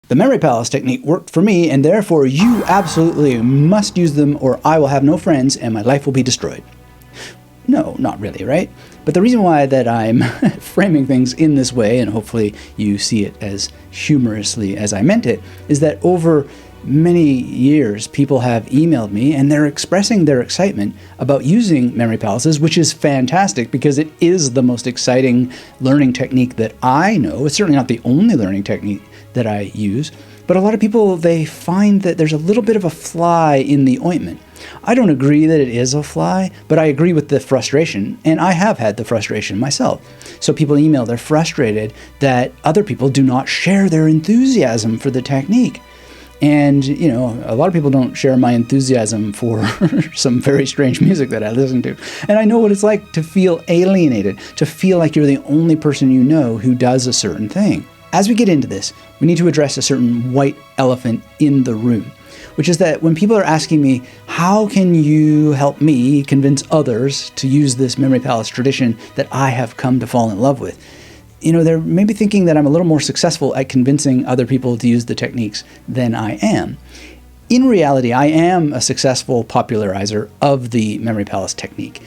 The memory palace technique worked for me, and therefore you absolutely must use them or I will have no friends and my life will be destroyed. No, not really, right? But the reason why that I'm framing things in this way, and hopefully you see it as humorously as I meant it, is that over many years, people have emailed me and they're expressing their excitement about using memory palaces, which is fantastic because it is the most exciting learning technique that I know. It's certainly not the only learning technique that I use, but a lot of people, they find that there's a little bit of a fly in the ointment. I don't agree that it is a fly, but I agree with the frustration, and I have had the frustration myself. So people email, they're frustrated that other people do not share their enthusiasm for the technique. And, you know, a lot of people don't share my enthusiasm for some very strange music that I listen to. And I know what it's like to feel alienated, to feel like you're the only person you know who does a certain thing. As we get into this, we need to address a certain white elephant in the room, which is that when people are asking me, how can you help me convince others to use this memory palace tradition that I have come to fall in love with? You know, they're maybe thinking that I'm a little more successful at convincing other people to use the techniques than I am. In reality, I am a successful popularizer of the memory palace technique.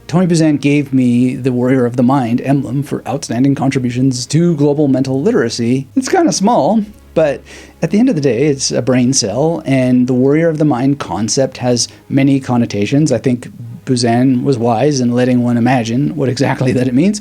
Tony Buzan gave me the Warrior of the Mind emblem for outstanding contributions to global mental literacy. It's kind of small, but at the end of the day, it's a brain cell, and the Warrior of the Mind concept has many connotations. I think Buzan was wise in letting one imagine what exactly that it means.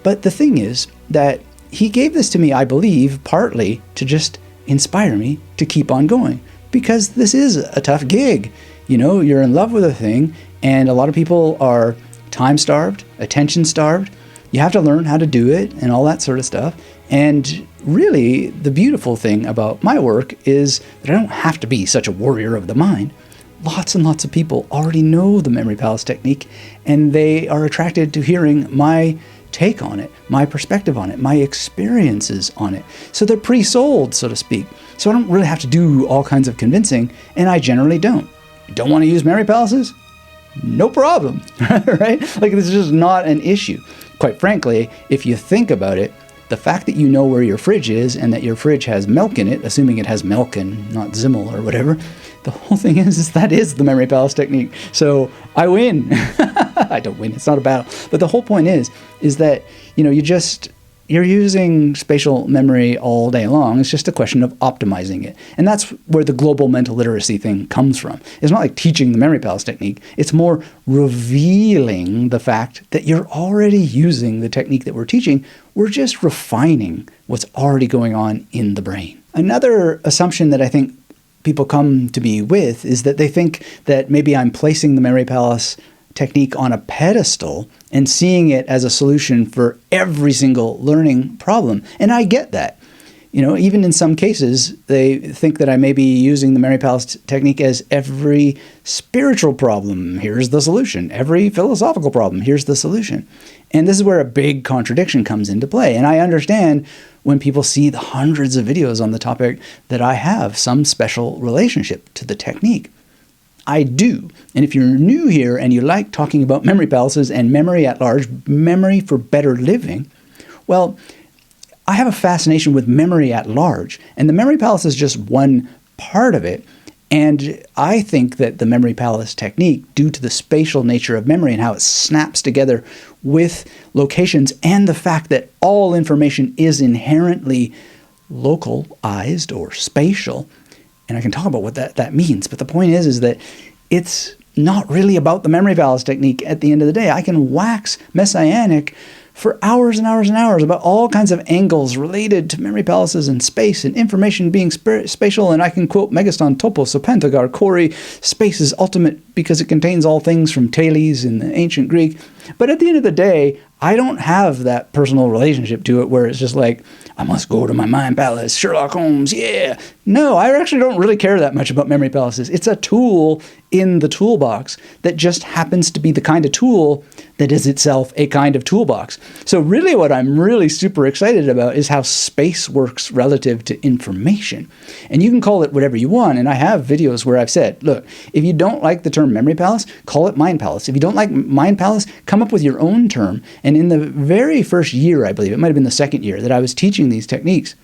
But the thing is that he gave this to me, I believe, partly to just inspire me to keep on going, because this is a tough gig. You know, you're in love with a thing, and a lot of people are time-starved, attention-starved. You have to learn how to do it and all that sort of stuff. And really, the beautiful thing about my work is that I don't have to be such a warrior of the mind. Lots and lots of people already know the memory palace technique, and they are attracted to hearing my take on it, my perspective on it, my experiences on it. So they're pre-sold, so to speak. So I don't really have to do all kinds of convincing, and I generally don't. You don't want to use memory palaces? No problem, right? Like, this is just not an issue. Quite frankly, if you think about it, the fact that you know where your fridge is and that your fridge has milk in it, assuming it has milk and not Zimmel or whatever, the whole thing is that is the memory palace technique. So I win. I don't win. It's not a battle. But the whole point is that, you know, you're using spatial memory all day long. It's just a question of optimizing it. And that's where the global mental literacy thing comes from. It's not like teaching the memory palace technique. It's more revealing the fact that you're already using the technique that we're teaching. We're just refining what's already going on in the brain. Another assumption that I think people come to me with is that they think that maybe I'm placing the memory palace technique on a pedestal and seeing it as a solution for every single learning problem. And I get that. You know, even in some cases, they think that I may be using the memory palace technique as every spiritual problem, here's the solution. Every philosophical problem, here's the solution. And this is where a big contradiction comes into play. And I understand when people see the hundreds of videos on the topic that I have some special relationship to the technique. I do. And if you're new here and you like talking about memory palaces and memory at large, memory for better living, well, I have a fascination with memory at large. And the memory palace is just one part of it. And I think that the memory palace technique, due to the spatial nature of memory and how it snaps together with locations and the fact that all information is inherently localized or spatial, and I can talk about what that means, but the point is that it's not really about the memory palace technique at the end of the day. I can wax messianic for hours and hours and hours about all kinds of angles related to memory palaces and space and information being spatial, and I can quote Megaston, Topos, Pentagar, Kori, space is ultimate because it contains all things from Thales in the ancient Greek. But at the end of the day, I don't have that personal relationship to it where it's just like, I must go to my mind palace, Sherlock Holmes, yeah. No, I actually don't really care that much about memory palaces. It's a tool in the toolbox that just happens to be the kind of tool that is itself a kind of toolbox. So really what I'm really super excited about is how space works relative to information. And you can call it whatever you want. And I have videos where I've said, look, if you don't like the term memory palace, call it mind palace. If you don't like mind palace, come up with your own term. And in the very first year, I believe, it might have been the second year that I was teaching these techniques,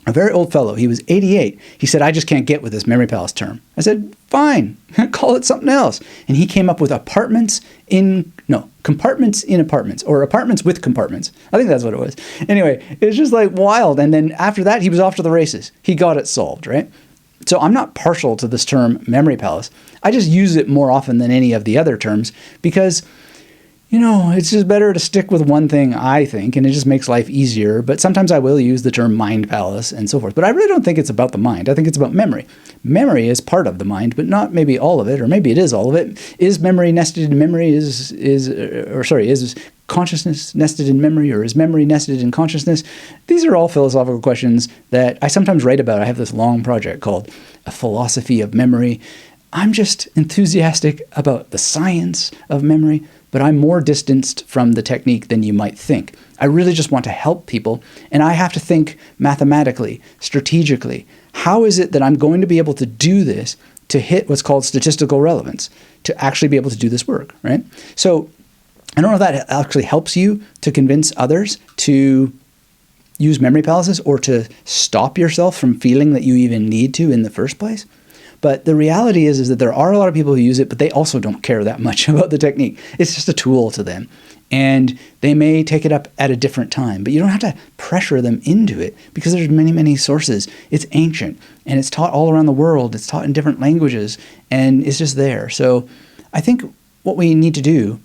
a very old fellow. He was 88. He said, I just can't get with this memory palace term. I said, fine, call it something else. And he came up with compartments in apartments, or apartments with compartments. I think that's what it was. Anyway, it was just like wild. And then after that, he was off to the races. He got it solved, right? So I'm not partial to this term memory palace. I just use it more often than any of the other terms because it's just better to stick with one thing, I think, and it just makes life easier. But sometimes I will use the term mind palace and so forth. But I really don't think it's about the mind. I think it's about memory. Memory is part of the mind, but not maybe all of it, or maybe it is all of it. Is memory nested in memory? Is consciousness nested in memory, or is memory nested in consciousness? These are all philosophical questions that I sometimes write about. I have this long project called A Philosophy of Memory. I'm just enthusiastic about the science of memory, but I'm more distanced from the technique than you might think. I really just want to help people, and I have to think mathematically, strategically. How is it that I'm going to be able to do this to hit what's called statistical relevance, to actually be able to do this work, right? So I don't know if that actually helps you to convince others to use memory palaces or to stop yourself from feeling that you even need to in the first place. But the reality is that there are a lot of people who use it, but they also don't care that much about the technique. It's just a tool to them. And they may take it up at a different time, but you don't have to pressure them into it because there's many, many sources. It's ancient and it's taught all around the world. It's taught in different languages and it's just there. So I think what we need to do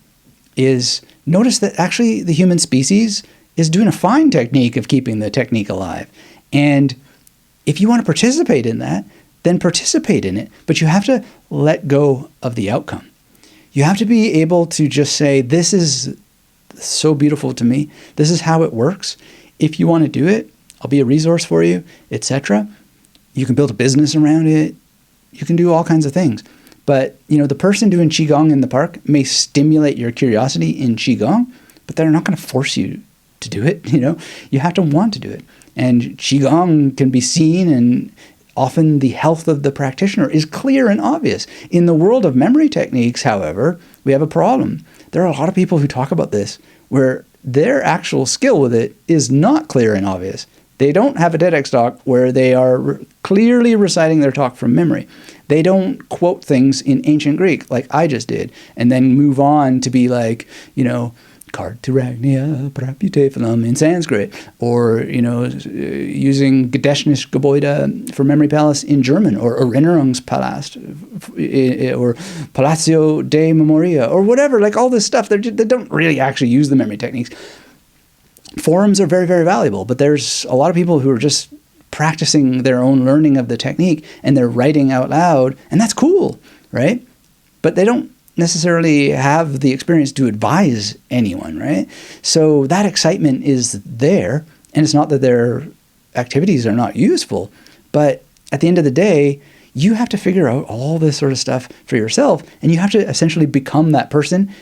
is notice that actually the human species is doing a fine technique of keeping the technique alive. And if you want to participate in that, then participate in it, but you have to let go of the outcome. You have to be able to just say, this is so beautiful to me. This is how it works. If you want to do it, I'll be a resource for you, etc. You can build a business around it. You can do all kinds of things. But, the person doing Qigong in the park may stimulate your curiosity in Qigong, but they're not going to force you to do it. You have to want to do it. And Qigong can be seen, and often the health of the practitioner is clear and obvious. In the world of memory techniques, however, we have a problem. There are a lot of people who talk about this where their actual skill with it is not clear and obvious. They don't have a TEDx talk where they are clearly reciting their talk from memory. They don't quote things in ancient Greek like I just did and then move on to be like, Kartiragnia Praputephalam in Sanskrit, or, using Gedächtnis Gebäude for memory palace in German, or Erinnerungspalast, or Palatio de Memoria, or whatever, like all this stuff. They don't really actually use the memory techniques. Forums are very, very valuable, but there's a lot of people who are just practicing their own learning of the technique, and they're writing out loud, and that's cool, right? But they don't necessarily have the experience to advise anyone, right? So that excitement is there, and it's not that their activities are not useful, but at the end of the day, you have to figure out all this sort of stuff for yourself, and you have to essentially become that person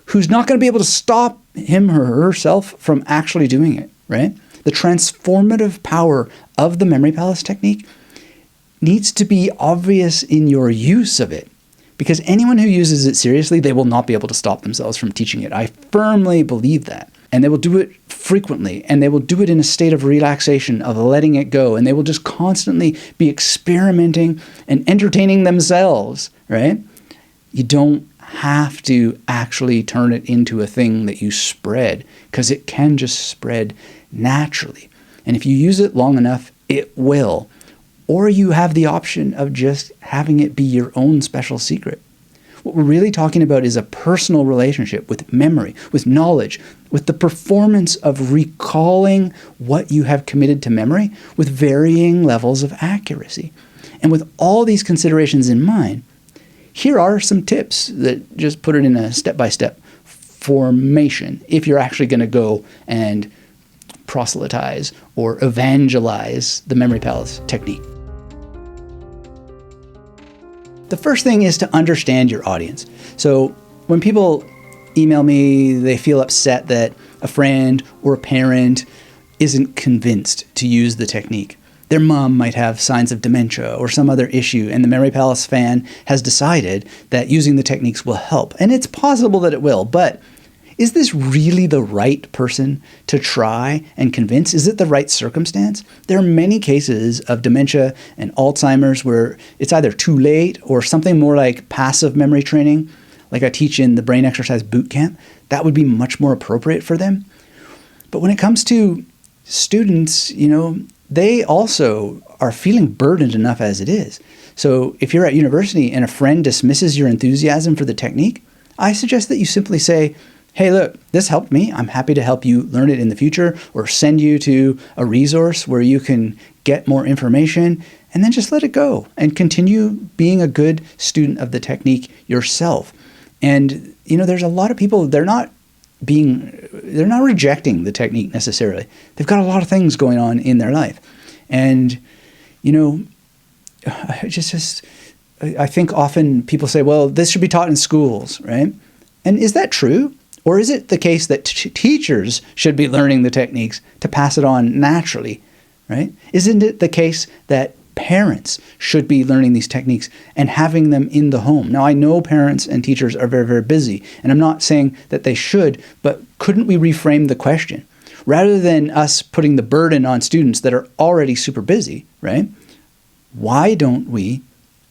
who's not going to be able to stop him or herself from actually doing it, right? The transformative power of the memory palace technique needs to be obvious in your use of it. Because anyone who uses it seriously, they will not be able to stop themselves from teaching it. I firmly believe that. And they will do it frequently, and they will do it in a state of relaxation, of letting it go, and they will just constantly be experimenting and entertaining themselves, right? You don't have to actually turn it into a thing that you spread, because it can just spread naturally. And if you use it long enough, it will. Or you have the option of just having it be your own special secret. What we're really talking about is a personal relationship with memory, with knowledge, with the performance of recalling what you have committed to memory with varying levels of accuracy. And with all these considerations in mind, here are some tips that just put it in a step-by-step formation if you're actually going to go and proselytize or evangelize the memory palace technique. The first thing is to understand your audience. So when people email me, they feel upset that a friend or a parent isn't convinced to use the technique. Their mom might have signs of dementia or some other issue, and the Memory Palace fan has decided that using the techniques will help. And it's possible that it will, but is this really the right person to try and convince? Is it the right circumstance? There are many cases of dementia and Alzheimer's where it's either too late or something more like passive memory training, like I teach in the brain exercise boot camp. That would be much more appropriate for them. But when it comes to students, they also are feeling burdened enough as it is. So if you're at university and a friend dismisses your enthusiasm for the technique, I suggest that you simply say, hey, look, this helped me. I'm happy to help you learn it in the future, or send you to a resource where you can get more information, and then just let it go and continue being a good student of the technique yourself. And, there's a lot of people, they're not rejecting the technique necessarily. They've got a lot of things going on in their life. And, I think often people say, well, this should be taught in schools, right? And is that true? Or is it the case that teachers should be learning the techniques to pass it on naturally, right? Isn't it the case that parents should be learning these techniques and having them in the home? Now, I know parents and teachers are very, very busy, and I'm not saying that they should, but couldn't we reframe the question? Rather than us putting the burden on students that are already super busy, right? Why don't we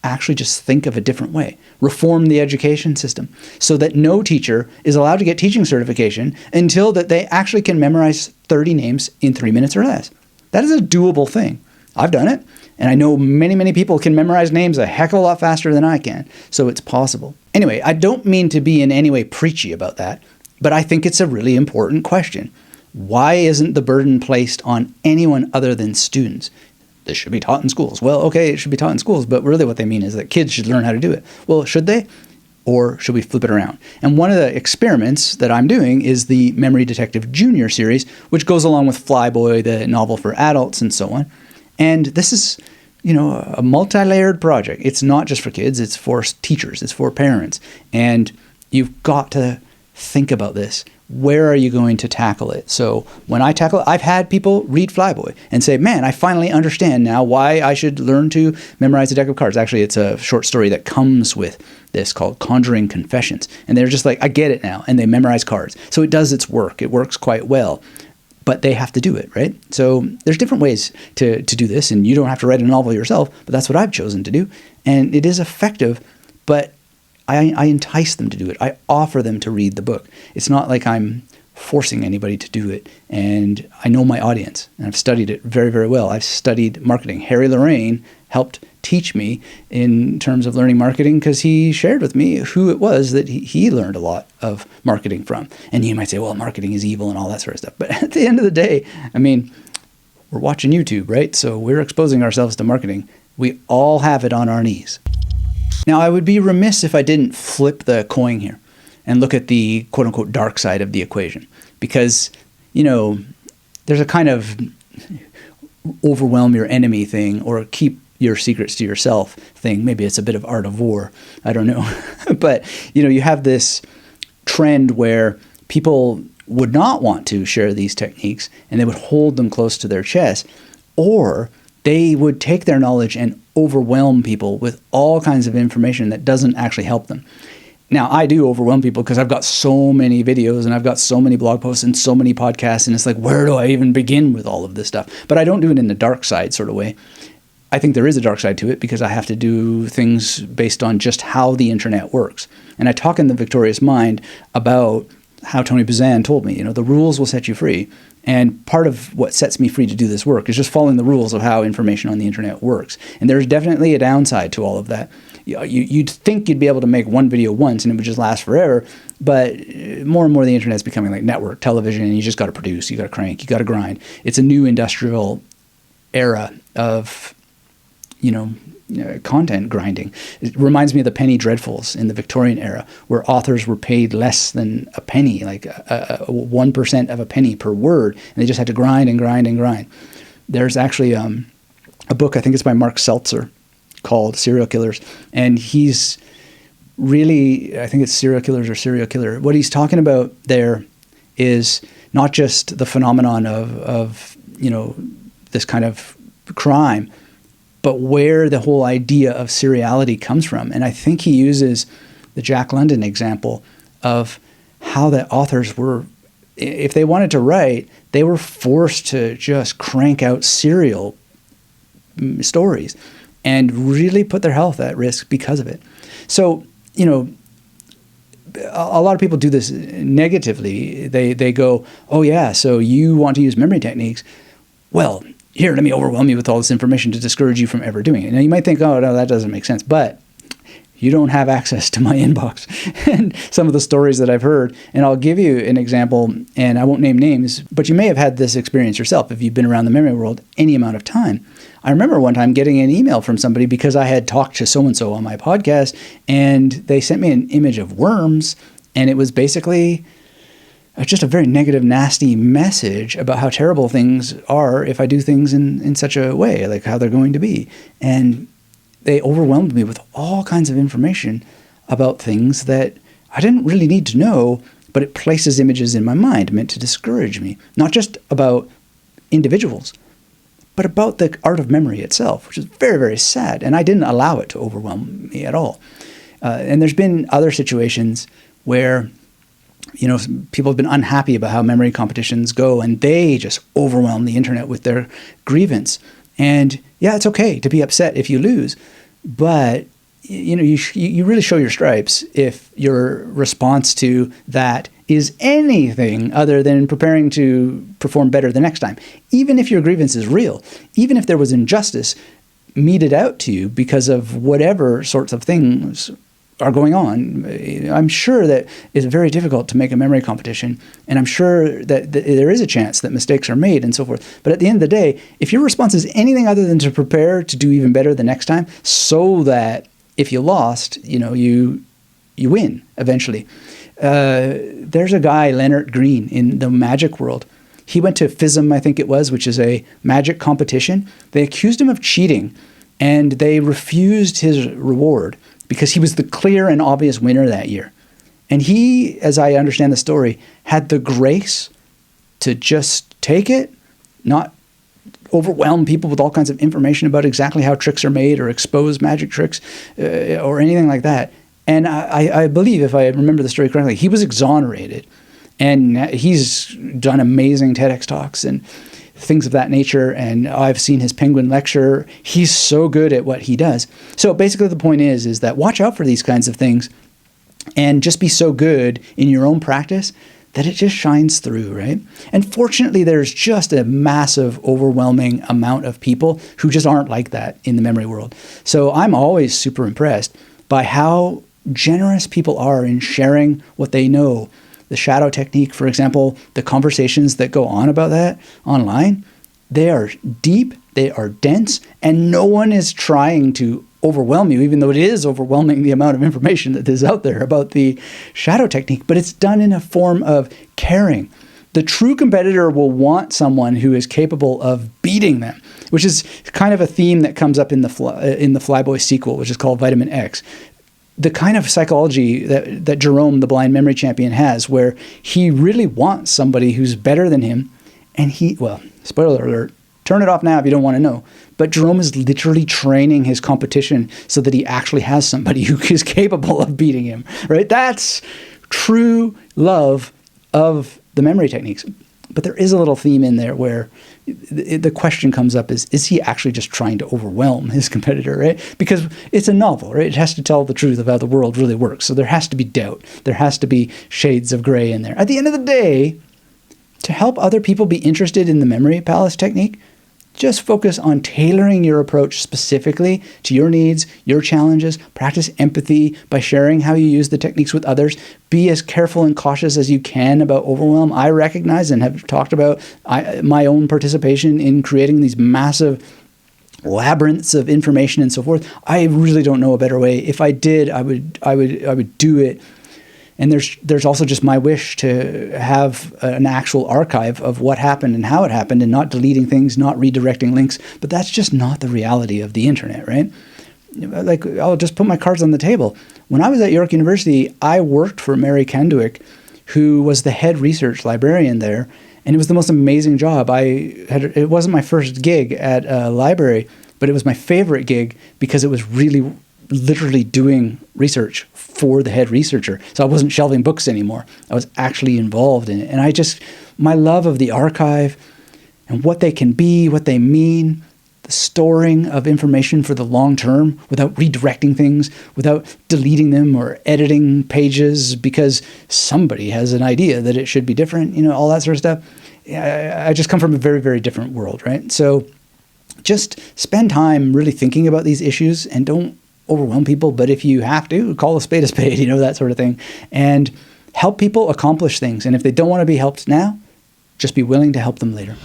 actually just think of a different way? Reform the education system so that no teacher is allowed to get teaching certification until that they actually can memorize 30 names in 3 minutes or less. That is a doable thing. I've done it, and I know many, many people can memorize names a heck of a lot faster than I can, so it's possible. Anyway, I don't mean to be in any way preachy about that, but I think it's a really important question. Why isn't the burden placed on anyone other than students? This should be taught in schools. Well, okay, it should be taught in schools, but really what they mean is that kids should learn how to do it. Well, should they? Or should we flip it around? And one of the experiments that I'm doing is the Memory Detective Junior series, which goes along with Flyboy, the novel for adults, and so on. And this is, a multi-layered project. It's not just for kids, it's for teachers, it's for parents. And you've got to think about this. Where are you going to tackle it? So when I tackle it, I've had people read Flyboy and say, man, I finally understand now why I should learn to memorize a deck of cards. Actually, it's a short story that comes with this called Conjuring Confessions. And they're just like, I get it now. And they memorize cards. So it does its work. It works quite well. But they have to do it, right? So there's different ways to do this. And you don't have to write a novel yourself, but that's what I've chosen to do. And it is effective, but I entice them to do it. I offer them to read the book. It's not like I'm forcing anybody to do it. And I know my audience, and I've studied it very, very well. I've studied marketing. Harry Lorraine helped teach me in terms of learning marketing because he shared with me who it was that he learned a lot of marketing from. And you might say, well, marketing is evil and all that sort of stuff. But at the end of the day, we're watching YouTube, right? So we're exposing ourselves to marketing. We all have it on our knees. Now, I would be remiss if I didn't flip the coin here and look at the quote-unquote dark side of the equation because, there's a kind of overwhelm your enemy thing or keep your secrets to yourself thing. Maybe it's a bit of art of war. I don't know. But, you have this trend where people would not want to share these techniques and they would hold them close to their chest, or they would take their knowledge and overwhelm people with all kinds of information that doesn't actually help them. Now, I do overwhelm people because I've got so many videos and I've got so many blog posts and so many podcasts, and it's like, where do I even begin with all of this stuff? But I don't do it in the dark side sort of way. I think there is a dark side to it because I have to do things based on just how the internet works. And I talk in The Victorious Mind about how Tony Buzan told me, the rules will set you free. And part of what sets me free to do this work is just following the rules of how information on the internet works. And there's definitely a downside to all of that. You'd think you'd be able to make one video once and it would just last forever, but more and more the internet's becoming like network television, and you just got to produce, you got to crank, you got to grind. It's a new industrial era of, content grinding. It reminds me of the penny dreadfuls in the Victorian era, where authors were paid less than a penny, like 1% of a penny per word, and they just had to grind and grind and grind. There's actually a book, I think it's by Mark Seltzer, called Serial Killers, and he's really, I think it's Serial Killers or Serial Killer. What he's talking about there is not just the phenomenon of this kind of crime, but where the whole idea of seriality comes from. And I think he uses the Jack London example of how the authors were, if they wanted to write, they were forced to just crank out serial stories and really put their health at risk because of it. So, a lot of people do this negatively. They go, oh yeah, so you want to use memory techniques. Well, here, let me overwhelm you with all this information to discourage you from ever doing it. Now you might think, oh no, that doesn't make sense. But you don't have access to my inbox and some of the stories that I've heard. And I'll give you an example, and I won't name names, but you may have had this experience yourself if you've been around the memory world any amount of time. I remember one time getting an email from somebody because I had talked to so-and-so on my podcast, and they sent me an image of worms, and it was basically just a very negative, nasty message about how terrible things are if I do things in such a way, like how they're going to be. And they overwhelmed me with all kinds of information about things that I didn't really need to know, but it places images in my mind meant to discourage me, not just about individuals, but about the art of memory itself, which is very, very sad. And I didn't allow it to overwhelm me at all. And there's been other situations where, people have been unhappy about how memory competitions go, and they just overwhelm the internet with their grievance. And yeah, it's okay to be upset if you lose, but you really show your stripes if your response to that is anything other than preparing to perform better the next time. Even if your grievance is real, even if there was injustice meted out to you because of whatever sorts of things are going on, I'm sure that it's very difficult to make a memory competition, and I'm sure that there is a chance that mistakes are made and so forth. But at the end of the day, if your response is anything other than to prepare to do even better the next time, so that if you lost, you win eventually. There's a guy, Leonard Green, in the magic world. He went to FISM, I think it was, which is a magic competition. They accused him of cheating, and they refused his reward because he was the clear and obvious winner that year. And he, as I understand the story, had the grace to just take it, not overwhelm people with all kinds of information about exactly how tricks are made or expose magic tricks or anything like that. And I believe, if I remember the story correctly, he was exonerated. And he's done amazing TEDx Talks and things of that nature. And I've seen his Penguin lecture. He's so good at what he does. So basically the point is that watch out for these kinds of things and just be so good in your own practice that it just shines through, right? And fortunately, there's just a massive, overwhelming amount of people who just aren't like that in the memory world. So I'm always super impressed by how generous people are in sharing what they know. The shadow technique, for example, the conversations that go on about that online, they are deep, they are dense, and no one is trying to overwhelm you, even though it is overwhelming the amount of information that is out there about the shadow technique, but it's done in a form of caring. The true competitor will want someone who is capable of beating them, which is kind of a theme that comes up in the Flyboy sequel, which is called Vitamin X. The kind of psychology that Jerome, the blind memory champion, has, where he really wants somebody who's better than him. And spoiler alert, turn it off now if you don't want to know. But Jerome is literally training his competition so that he actually has somebody who is capable of beating him, right? That's true love of the memory techniques. But there is a little theme in there where the question comes up is he actually just trying to overwhelm his competitor, right? Because it's a novel, right? It has to tell the truth of how the world really works. So there has to be doubt. There has to be shades of gray in there. At the end of the day, to help other people be interested in the memory palace technique, just focus on tailoring your approach specifically to your needs, your challenges. Practice empathy by sharing how you use the techniques with others. Be as careful and cautious as you can about overwhelm. I recognize and have talked about my own participation in creating these massive labyrinths of information and so forth. I really don't know a better way. If I did, I would do it. And there's also just my wish to have an actual archive of what happened and how it happened, and not deleting things, not redirecting links. But that's just not the reality of the internet, right? Like, I'll just put my cards on the table. When I was at York University, I worked for Mary Kendwick, who was the head research librarian there. And it was the most amazing job. It wasn't my first gig at a library, but it was my favorite gig because it was really literally doing research for the head researcher. So I wasn't shelving books anymore. I was actually involved in it. And my love of the archive and what they can be, what they mean, the storing of information for the long term without redirecting things, without deleting them or editing pages because somebody has an idea that it should be different, all that sort of stuff. I just come from a very, very different world, right? So just spend time really thinking about these issues and don't overwhelm people. But if you have to, call a spade, that sort of thing, and help people accomplish things. And if they don't want to be helped now, just be willing to help them later.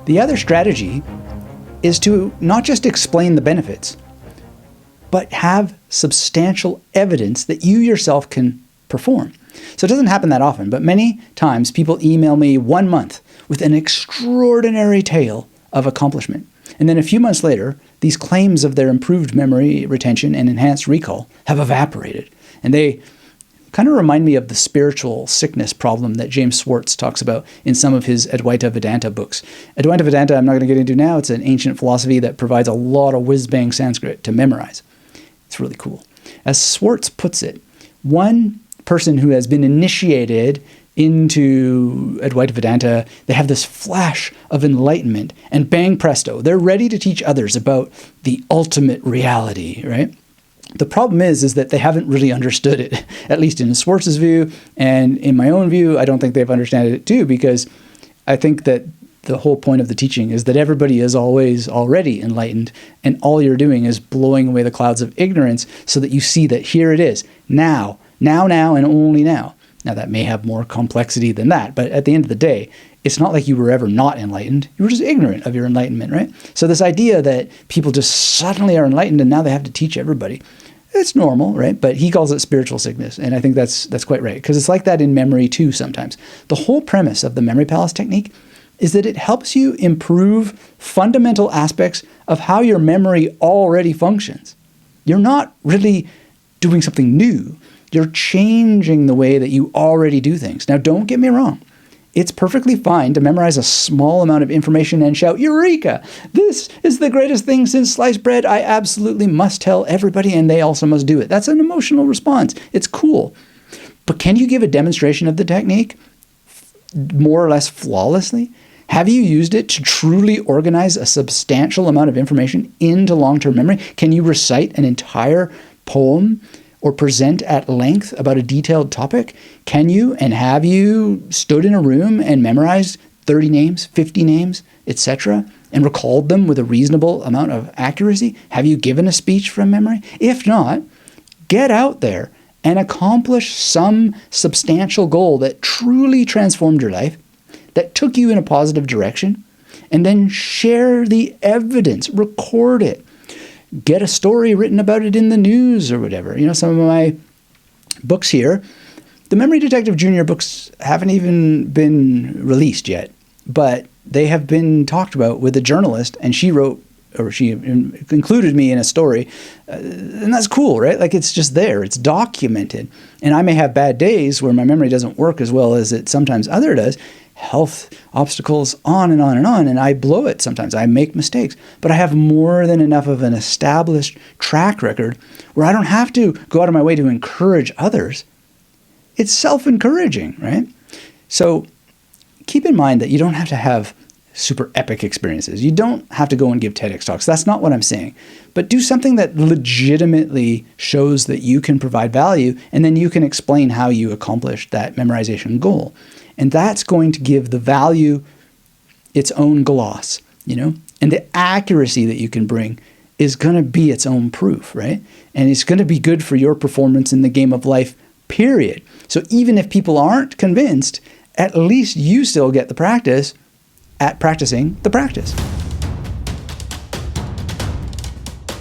The other strategy is to not just explain the benefits, but have substantial evidence that you yourself can perform. So it doesn't happen that often, but many times people email me 1 month with an extraordinary tale of accomplishment. And then a few months later, these claims of their improved memory retention and enhanced recall have evaporated. And they kind of remind me of the spiritual sickness problem that James Schwartz talks about in some of his Advaita Vedanta books. Advaita Vedanta, I'm not going to get into now. It's an ancient philosophy that provides a lot of whiz-bang Sanskrit to memorize. It's really cool. As Schwartz puts it, one person who has been initiated into Advaita Vedanta, they have this flash of enlightenment, and bang presto, they're ready to teach others about the ultimate reality, right? The problem is that they haven't really understood it, at least in Schwartz's view, and in my own view, I don't think they've understood it too, because I think that the whole point of the teaching is that everybody is always already enlightened, and all you're doing is blowing away the clouds of ignorance so that you see that here it is, now, and only now. Now, that may have more complexity than that, but at the end of the day, it's not like you were ever not enlightened. You were just ignorant of your enlightenment, right? So this idea that people just suddenly are enlightened and now they have to teach everybody, it's normal, right? But he calls it spiritual sickness, and I think that's quite right, because it's like that in memory too sometimes. The whole premise of the Memory Palace technique is that it helps you improve fundamental aspects of how your memory already functions. You're not really doing something new. You're changing the way that you already do things. Now, don't get me wrong. It's perfectly fine to memorize a small amount of information and shout, "Eureka! This is the greatest thing since sliced bread. I absolutely must tell everybody, and they also must do it." That's an emotional response. It's cool. But can you give a demonstration of the technique more or less flawlessly? Have you used it to truly organize a substantial amount of information into long-term memory? Can you recite an entire poem or present at length about a detailed topic? Can you and have you stood in a room and memorized 30 names, 50 names, etc., and recalled them with a reasonable amount of accuracy? Have you given a speech from memory? If not, get out there and accomplish some substantial goal that truly transformed your life, that took you in a positive direction, and then share the evidence, record it. Get a story written about it in the news or whatever. Some of my books here, the Memory Detective Junior books haven't even been released yet, but they have been talked about with a journalist, and she included me in a story, and that's cool, right? Like, it's just there, it's documented, and I may have bad days where my memory doesn't work as well as it sometimes does, health obstacles, on and on and on, and I blow it sometimes. I make mistakes, but I have more than enough of an established track record where I don't have to go out of my way to encourage others. It's self-encouraging, right? So keep in mind that you don't have to have super epic experiences. You don't have to go and give TEDx Talks. That's not what I'm saying. But do something that legitimately shows that you can provide value, and then you can explain how you accomplished that memorization goal. And that's going to give the value its own gloss, and the accuracy that you can bring is going to be its own proof, right? And it's going to be good for your performance in the game of life, period. So even if people aren't convinced, at least you still get the practice at practicing the practice.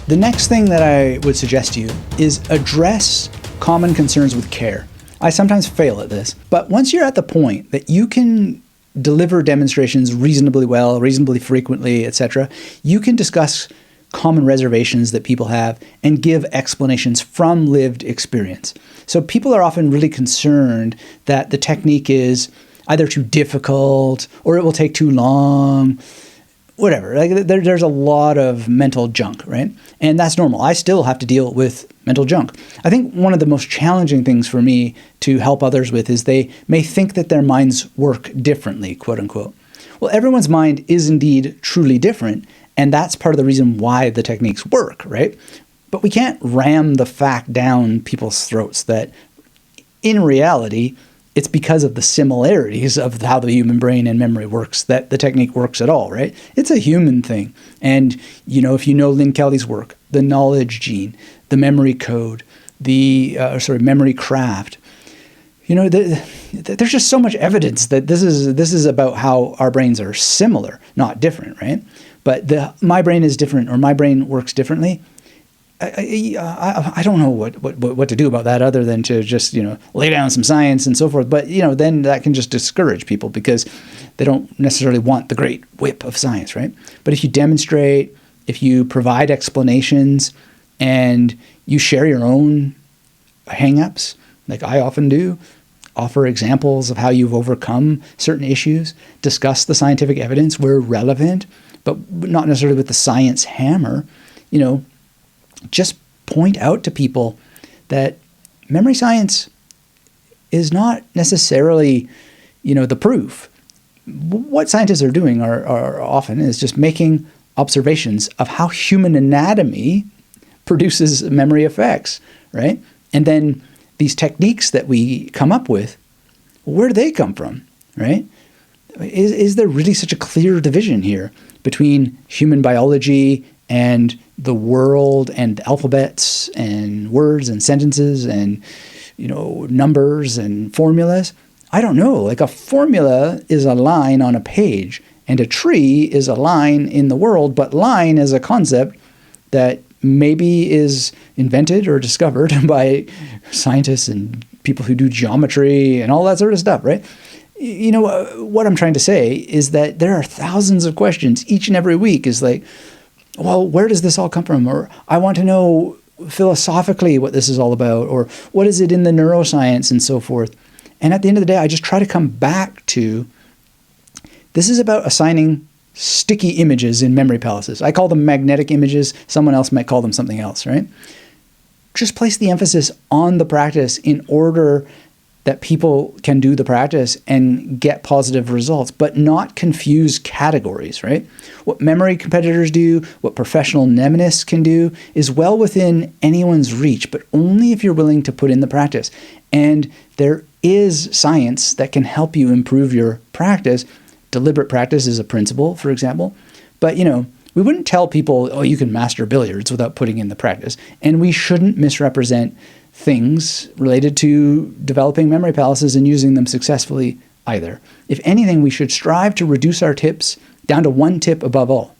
The next thing that I would suggest to you is address common concerns with care. I sometimes fail at this, but once you're at the point that you can deliver demonstrations reasonably well, reasonably frequently, etc., you can discuss common reservations that people have and give explanations from lived experience. So people are often really concerned that the technique is either too difficult or it will take too long. whatever. Like there's a lot of mental junk, right? And that's normal. I still have to deal with mental junk. I think one of the most challenging things for me to help others with is they may think that their minds work differently, quote unquote. Well, everyone's mind is indeed truly different, and that's part of the reason why the techniques work, right? But we can't ram the fact down people's throats that in reality, it's because of the similarities of how the human brain and memory works that the technique works at all, right? It's a human thing. And, if you know Lynn Kelly's work, the knowledge gene, the memory code, the memory craft, there's just so much evidence that this is about how our brains are similar, not different, right? But my brain is different, or my brain works differently. I don't know what to do about that other than to just, lay down some science and so forth. But, then that can just discourage people because they don't necessarily want the great whip of science, right? But if you demonstrate, if you provide explanations, and you share your own hang-ups, like I often do, offer examples of how you've overcome certain issues, discuss the scientific evidence where relevant, but not necessarily with the science hammer, just point out to people that memory science is not necessarily, the proof. What scientists are doing are often is just making observations of how human anatomy produces memory effects, right? And then these techniques that we come up with, where do they come from, right? Is there really such a clear division here between human biology and the world and alphabets and words and sentences and, numbers and formulas? I don't know. Like a formula is a line on a page and a tree is a line in the world, but line is a concept that maybe is invented or discovered by scientists and people who do geometry and all that sort of stuff, right? What I'm trying to say is that there are thousands of questions each and every week is like, well, where does this all come from? Or I want to know philosophically what this is all about, or what is it in the neuroscience and so forth. And at the end of the day, I just try to come back to, this is about assigning sticky images in memory palaces. I call them magnetic images. Someone else might call them something else, right? Just place the emphasis on the practice in order that people can do the practice and get positive results, but not confuse categories, right? What memory competitors do, what professional mnemonists can do is well within anyone's reach, but only if you're willing to put in the practice. And there is science that can help you improve your practice. Deliberate practice is a principle, for example. But, we wouldn't tell people, oh, you can master billiards without putting in the practice. And we shouldn't misrepresent things related to developing memory palaces and using them successfully either. If anything, we should strive to reduce our tips down to one tip above all.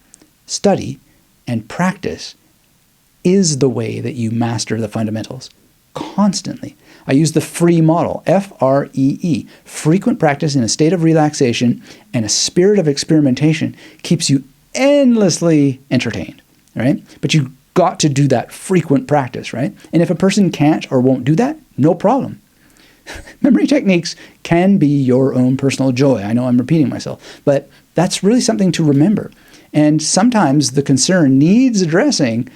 Study and practice is the way that you master the fundamentals constantly. I use the FREE model, F-R-E-E. Frequent practice in a state of relaxation and a spirit of experimentation keeps you endlessly entertained, right? But you got to do that frequent practice, right? And if a person can't or won't do that, no problem. Memory techniques can be your own personal joy. I know I'm repeating myself, but that's really something to remember. And sometimes the concern needs addressing,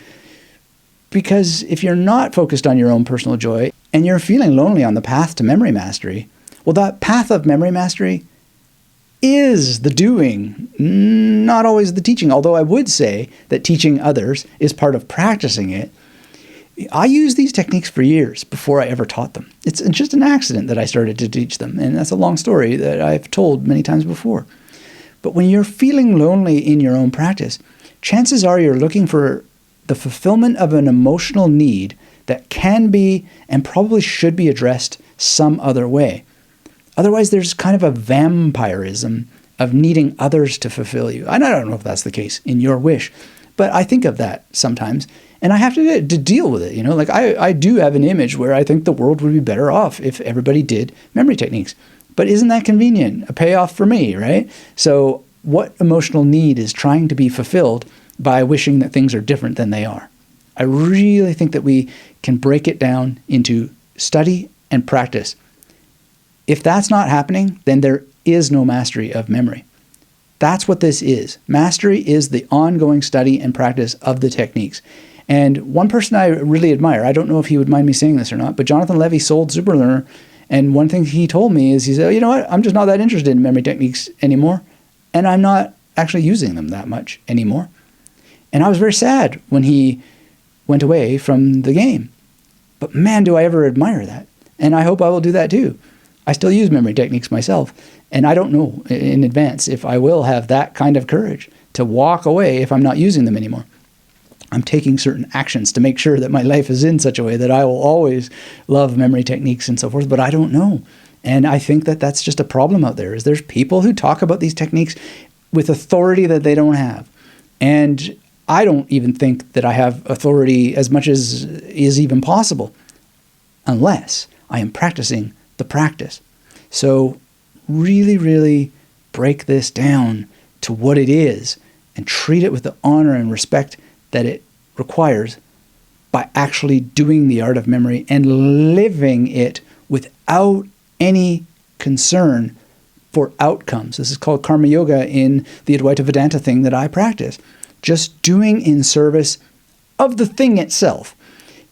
because if you're not focused on your own personal joy and you're feeling lonely on the path to memory mastery, well, that path of memory mastery is the doing, not always the teaching. Although I would say that teaching others is part of practicing it. I used these techniques for years before I ever taught them. It's just an accident that I started to teach them. And that's a long story that I've told many times before. But when you're feeling lonely in your own practice, chances are you're looking for the fulfillment of an emotional need that can be and probably should be addressed some other way. Otherwise, there's kind of a vampirism of needing others to fulfill you. And I don't know if that's the case in your wish, but I think of that sometimes. And I have to deal with it, Like I do have an image where I think the world would be better off if everybody did memory techniques. But isn't that convenient? A payoff for me, right? So what emotional need is trying to be fulfilled by wishing that things are different than they are? I really think that we can break it down into study and practice. If that's not happening, then there is no mastery of memory. That's what this is. Mastery is the ongoing study and practice of the techniques. And one person I really admire, I don't know if he would mind me saying this or not, but Jonathan Levy sold Superlearner. And one thing he told me is, he said, you know what, I'm just not that interested in memory techniques anymore. And I'm not actually using them that much anymore. And I was very sad when he went away from the game. But man, do I ever admire that. And I hope I will do that too. I still use memory techniques myself. And I don't know in advance if I will have that kind of courage to walk away if I'm not using them anymore. I'm taking certain actions to make sure that my life is in such a way that I will always love memory techniques and so forth, but I don't know. And I think that that's just a problem out there, is there's people who talk about these techniques with authority that they don't have. And I don't even think that I have authority as much as is even possible unless I am practicing the practice. So really, really break this down to what it is and treat it with the honor and respect that it requires by actually doing the art of memory and living it without any concern for outcomes. This is called karma yoga in the Advaita Vedanta thing that I practice. Just doing in service of the thing itself.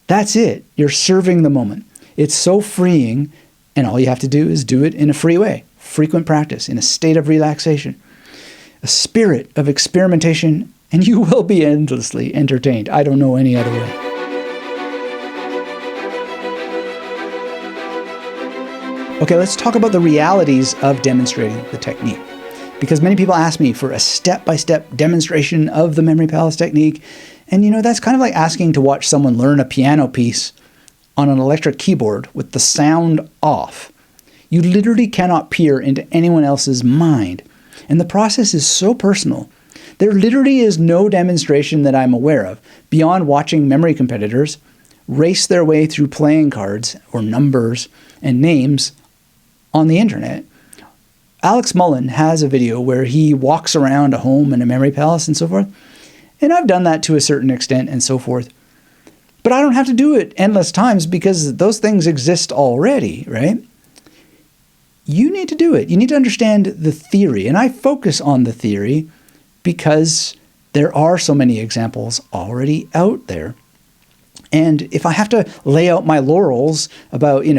That's it. You're serving the moment. It's so freeing, and all you have to do is do it in a free way. Frequent practice, in a state of relaxation. A spirit of experimentation, and you will be endlessly entertained. I don't know any other way. Okay, let's talk about the realities of demonstrating the technique. Because many people ask me for a step-by-step demonstration of the Memory Palace technique. And you know, that's kind of like asking to watch someone learn a piano piece on an electric keyboard with the sound off. You literally cannot peer into anyone else's mind. And the process is so personal. There literally is no demonstration that I'm aware of beyond watching memory competitors race their way through playing cards or numbers and names on the internet. Alex Mullen has a video where he walks around a home and a memory palace and so forth. And I've done that to a certain extent and so forth. But I don't have to do it endless times because those things exist already, right? You need to do it. You need to understand the theory. And I focus on the theory because there are so many examples already out there. And if I have to lay out my laurels about, how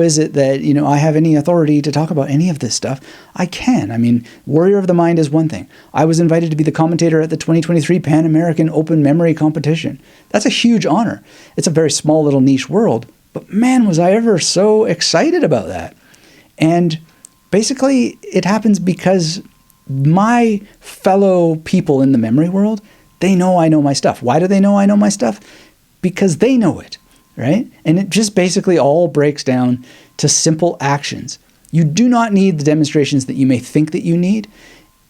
is it that, I have any authority to talk about any of this stuff, I can. I mean, Warrior of the Mind is one thing. I was invited to be the commentator at the 2023 Pan American Open Memory Competition. That's a huge honor. It's a very small little niche world, but man, was I ever so excited about that. And basically, it happens because my fellow people in the memory world, they know I know my stuff. Why do they know I know my stuff? Because they know it, right? And it just basically all breaks down to simple actions. You do not need the demonstrations that you may think that you need,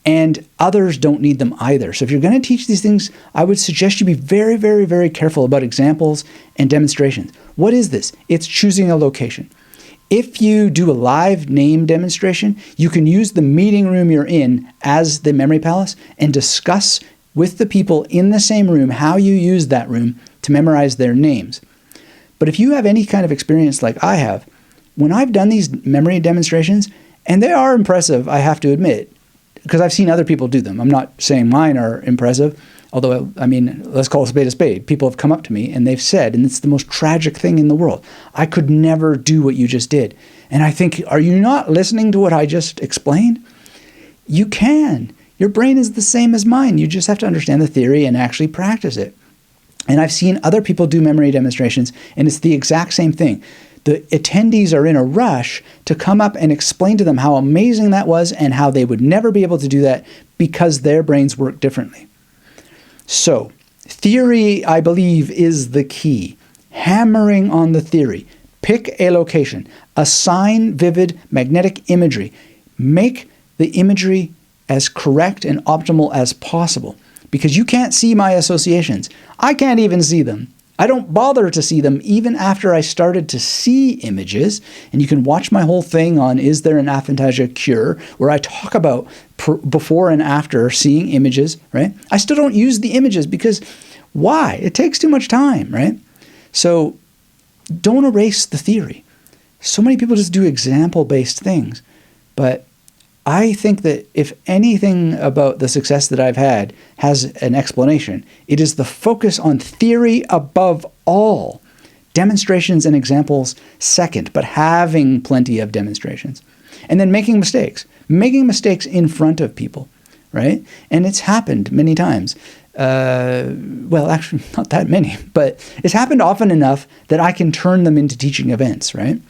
and others don't need them either. So if you're going to teach these things, I would suggest you be very, very, very careful about examples and demonstrations. What is this? It's choosing a location. If you do a live name demonstration, you can use the meeting room you're in as the memory palace and discuss with the people in the same room how you use that room to memorize their names. But if you have any kind of experience like I have, when I've done these memory demonstrations, and they are impressive, I have to admit, because I've seen other people do them. I'm not saying mine are impressive, although, I mean, let's call a spade a spade. People have come up to me and they've said, and it's the most tragic thing in the world, I could never do what you just did. And I think, are you not listening to what I just explained? You can. Your brain is the same as mine. You just have to understand the theory and actually practice it. And I've seen other people do memory demonstrations, and it's the exact same thing. The attendees are in a rush to come up and explain to them how amazing that was and how they would never be able to do that because their brains work differently. So, theory, I believe, is the key. Hammering on the theory. Pick a location. Assign vivid magnetic imagery. Make the imagery as correct and optimal as possible, because you can't see my associations. I can't even see them. I don't bother to see them even after I started to see images. And you can watch my whole thing on Is There an Aphantasia Cure, where I talk about before and after seeing images, right? I still don't use the images because why? It takes too much time, right? So don't erase the theory. So many people just do example-based things, but I think that if anything about the success that I've had has an explanation, it is the focus on theory above all. Demonstrations and examples second, but having plenty of demonstrations. And then making mistakes in front of people, right? And it's happened many times. Well, actually, not that many, but it's happened often enough that I can turn them into teaching events, right?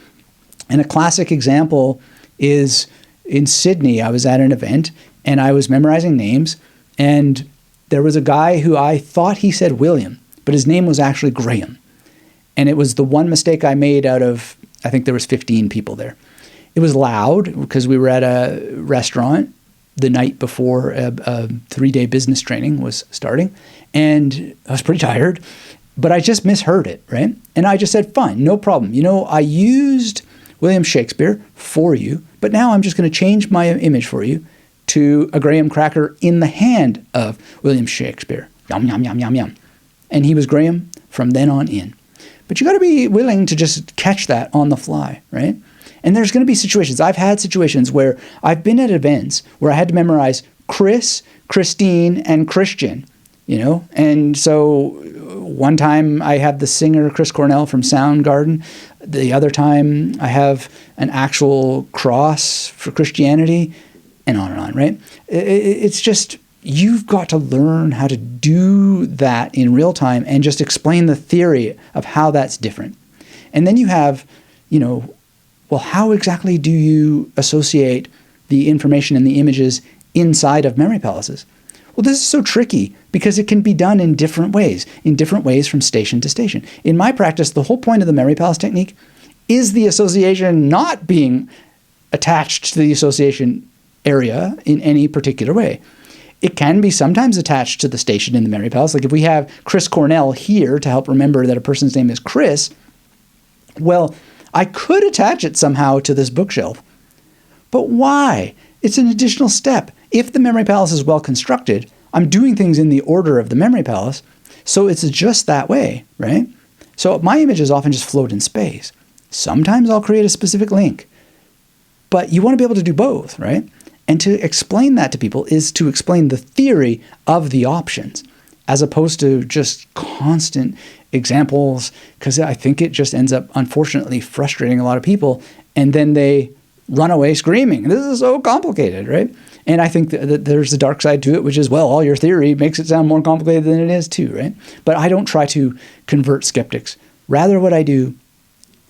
And a classic example is in Sydney. I was at an event and I was memorizing names, and there was a guy who I thought he said William, but his name was actually Graham. And it was the one mistake I made out of, I think there was 15 people there. It was loud because we were at a restaurant the night before a 3-day business training was starting. And I was pretty tired, but I just misheard it, right? And I just said, fine, no problem. I used William Shakespeare for you, but now I'm just going to change my image for you to a graham cracker in the hand of William Shakespeare. Yum, yum, yum, yum, yum. And he was Graham from then on in. But you got to be willing to just catch that on the fly, right? And there's going to be situations. I've had situations where I've been at events where I had to memorize Chris, Christine, and Christian, And so one time I have the singer Chris Cornell from Soundgarden. The other time I have an actual cross for Christianity, and on, right? It's just, you've got to learn how to do that in real time and just explain the theory of how that's different. And then you have, well, how exactly do you associate the information and the images inside of memory palaces? Well, this is so tricky because it can be done in different ways from station to station. In my practice, the whole point of the memory palace technique is the association not being attached to the association area in any particular way. It can be sometimes attached to the station in the memory palace. Like if we have Chris Cornell here to help remember that a person's name is Chris, well, I could attach it somehow to this bookshelf. But why? It's an additional step. If the memory palace is well constructed, I'm doing things in the order of the memory palace, so it's just that way, right? So my images often just float in space. Sometimes I'll create a specific link. But you want to be able to do both, right? And to explain that to people is to explain the theory of the options, as opposed to just constant examples, because I think it just ends up, unfortunately, frustrating a lot of people, and then they run away screaming. This is so complicated, right? And I think that there's a dark side to it, which is, well, all your theory makes it sound more complicated than it is too, right? But I don't try to convert skeptics. Rather, what I do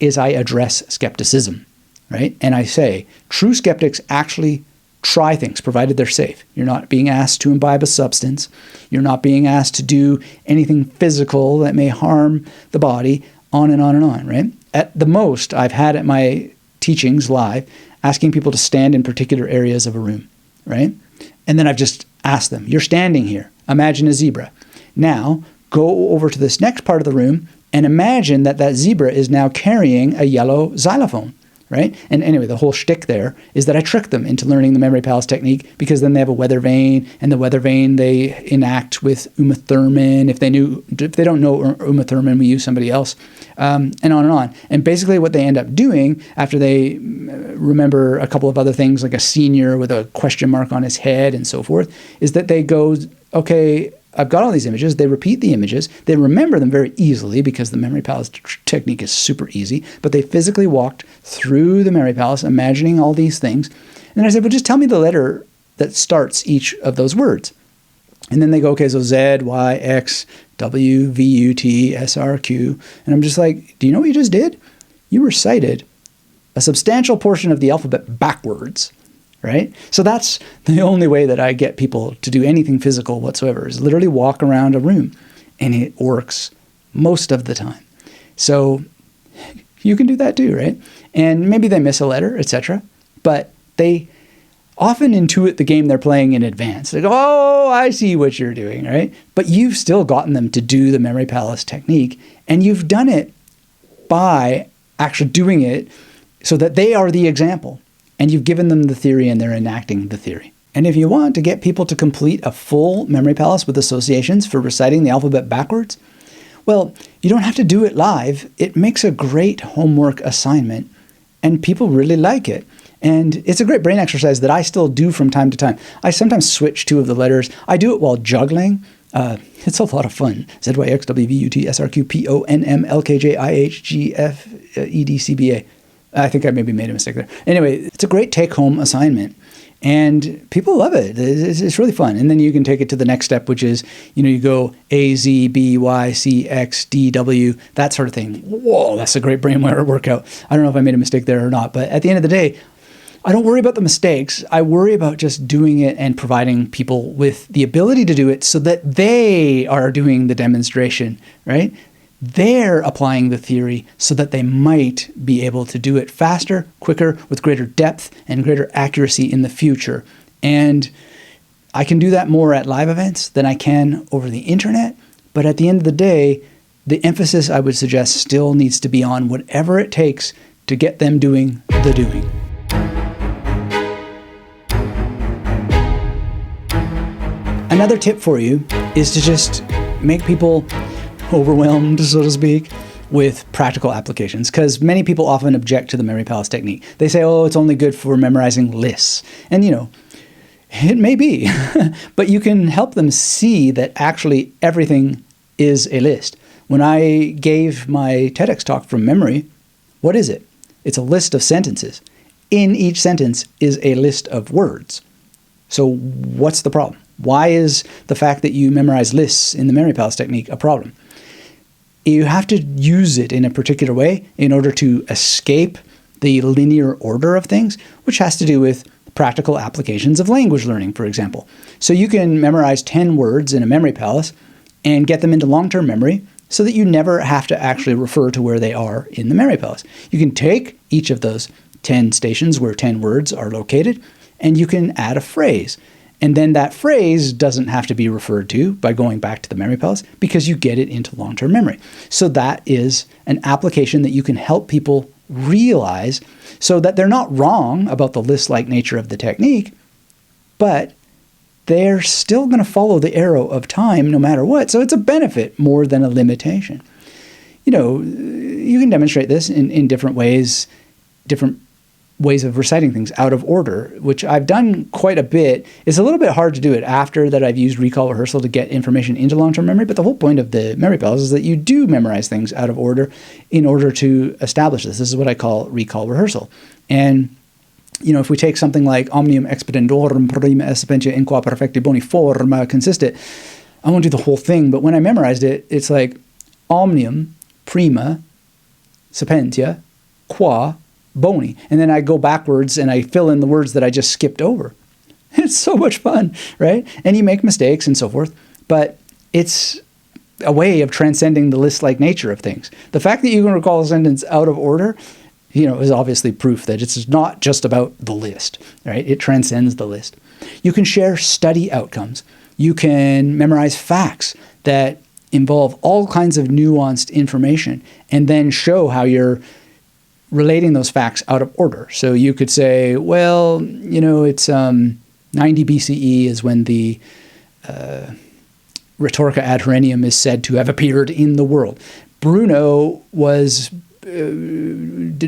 is I address skepticism, right? And I say, true skeptics actually try things, provided they're safe. You're not being asked to imbibe a substance. You're not being asked to do anything physical that may harm the body, on and on and on, right? At the most, I've had at my teachings live, asking people to stand in particular areas of a room, right? And then I've just asked them, you're standing here. Imagine a zebra. Now, go over to this next part of the room and imagine that that zebra is now carrying a yellow xylophone. Right? And anyway, the whole shtick there is that I trick them into learning the memory palace technique, because then they have a weather vane, and the weather vane they enact with Uma Thurman. If they don't know Uma Thurman, we use somebody else, and on and on. And basically what they end up doing after they remember a couple of other things, like a senior with a question mark on his head and so forth, is that they go, okay, I've got all these images. They repeat the images. They remember them very easily because the memory palace technique is super easy. But they physically walked through the memory palace, imagining all these things. And then I said, well, just tell me the letter that starts each of those words. And then they go, okay, so Z, Y, X, W, V, U, T, S, R, Q. And I'm just like, do you know what you just did? You recited a substantial portion of the alphabet backwards. Right? So that's the only way that I get people to do anything physical whatsoever, is literally walk around a room, and it works most of the time. So you can do that too, right? And maybe they miss a letter, etc. But they often intuit the game they're playing in advance. They go, oh, I see what you're doing, right? But you've still gotten them to do the memory palace technique, and you've done it by actually doing it so that they are the example. And you've given them the theory, and they're enacting the theory. And if you want to get people to complete a full memory palace with associations for reciting the alphabet backwards, well, you don't have to do it live. It makes a great homework assignment, and people really like it. And it's a great brain exercise that I still do from time to time. I sometimes switch two of the letters. I do it while juggling. It's a lot of fun. ZYXWVUTSRQPONMLKJIHGFEDCBA. I think I maybe made a mistake there. Anyway, it's a great take-home assignment. And people love it. It's really fun. And then you can take it to the next step, which is, you go A, Z, B, Y, C, X, D, W, that sort of thing. Whoa, that's a great brain workout. I don't know if I made a mistake there or not. But at the end of the day, I don't worry about the mistakes. I worry about just doing it and providing people with the ability to do it so that they are doing the demonstration, right? They're applying the theory so that they might be able to do it faster, quicker, with greater depth and greater accuracy in the future. And I can do that more at live events than I can over the internet. But at the end of the day, the emphasis I would suggest still needs to be on whatever it takes to get them doing the doing. Another tip for you is to just make people overwhelmed, so to speak, with practical applications, because many people often object to the Mary Palace technique. They say, oh, it's only good for memorizing lists. And, it may be, but you can help them see that actually everything is a list. When I gave my TEDx talk from memory, what is it? It's a list of sentences. In each sentence is a list of words. So what's the problem? Why is the fact that you memorize lists in the Mary Palace technique a problem? You have to use it in a particular way in order to escape the linear order of things, which has to do with practical applications of language learning, for example. So you can memorize 10 words in a memory palace and get them into long-term memory so that you never have to actually refer to where they are in the memory palace. You can take each of those 10 stations where 10 words are located, and you can add a phrase. And then that phrase doesn't have to be referred to by going back to the memory palace because you get it into long-term memory. So that is an application that you can help people realize so that they're not wrong about the list-like nature of the technique, but they're still going to follow the arrow of time no matter what. So it's a benefit more than a limitation. You can demonstrate this in different ways, different ways of reciting things out of order, which I've done quite a bit. It's a little bit hard to do it after that I've used recall rehearsal to get information into long-term memory, but the whole point of the memory palace is that you do memorize things out of order in order to establish this. This is what I call recall rehearsal. And if we take something like omnium expedendorum prima sapientia in qua perfecti boni forma consistit, I won't do the whole thing, but when I memorized it, it's like omnium prima sapientia qua boni. And then I go backwards and I fill in the words that I just skipped over. It's so much fun, right? And you make mistakes and so forth, but it's a way of transcending the list-like nature of things. The fact that you can recall a sentence out of order, is obviously proof that it's not just about the list, right? It transcends the list. You can share study outcomes. You can memorize facts that involve all kinds of nuanced information and then show how you're relating those facts out of order. So you could say, well, it's 90 BCE is when the Rhetorica ad Herennium is said to have appeared in the world. Bruno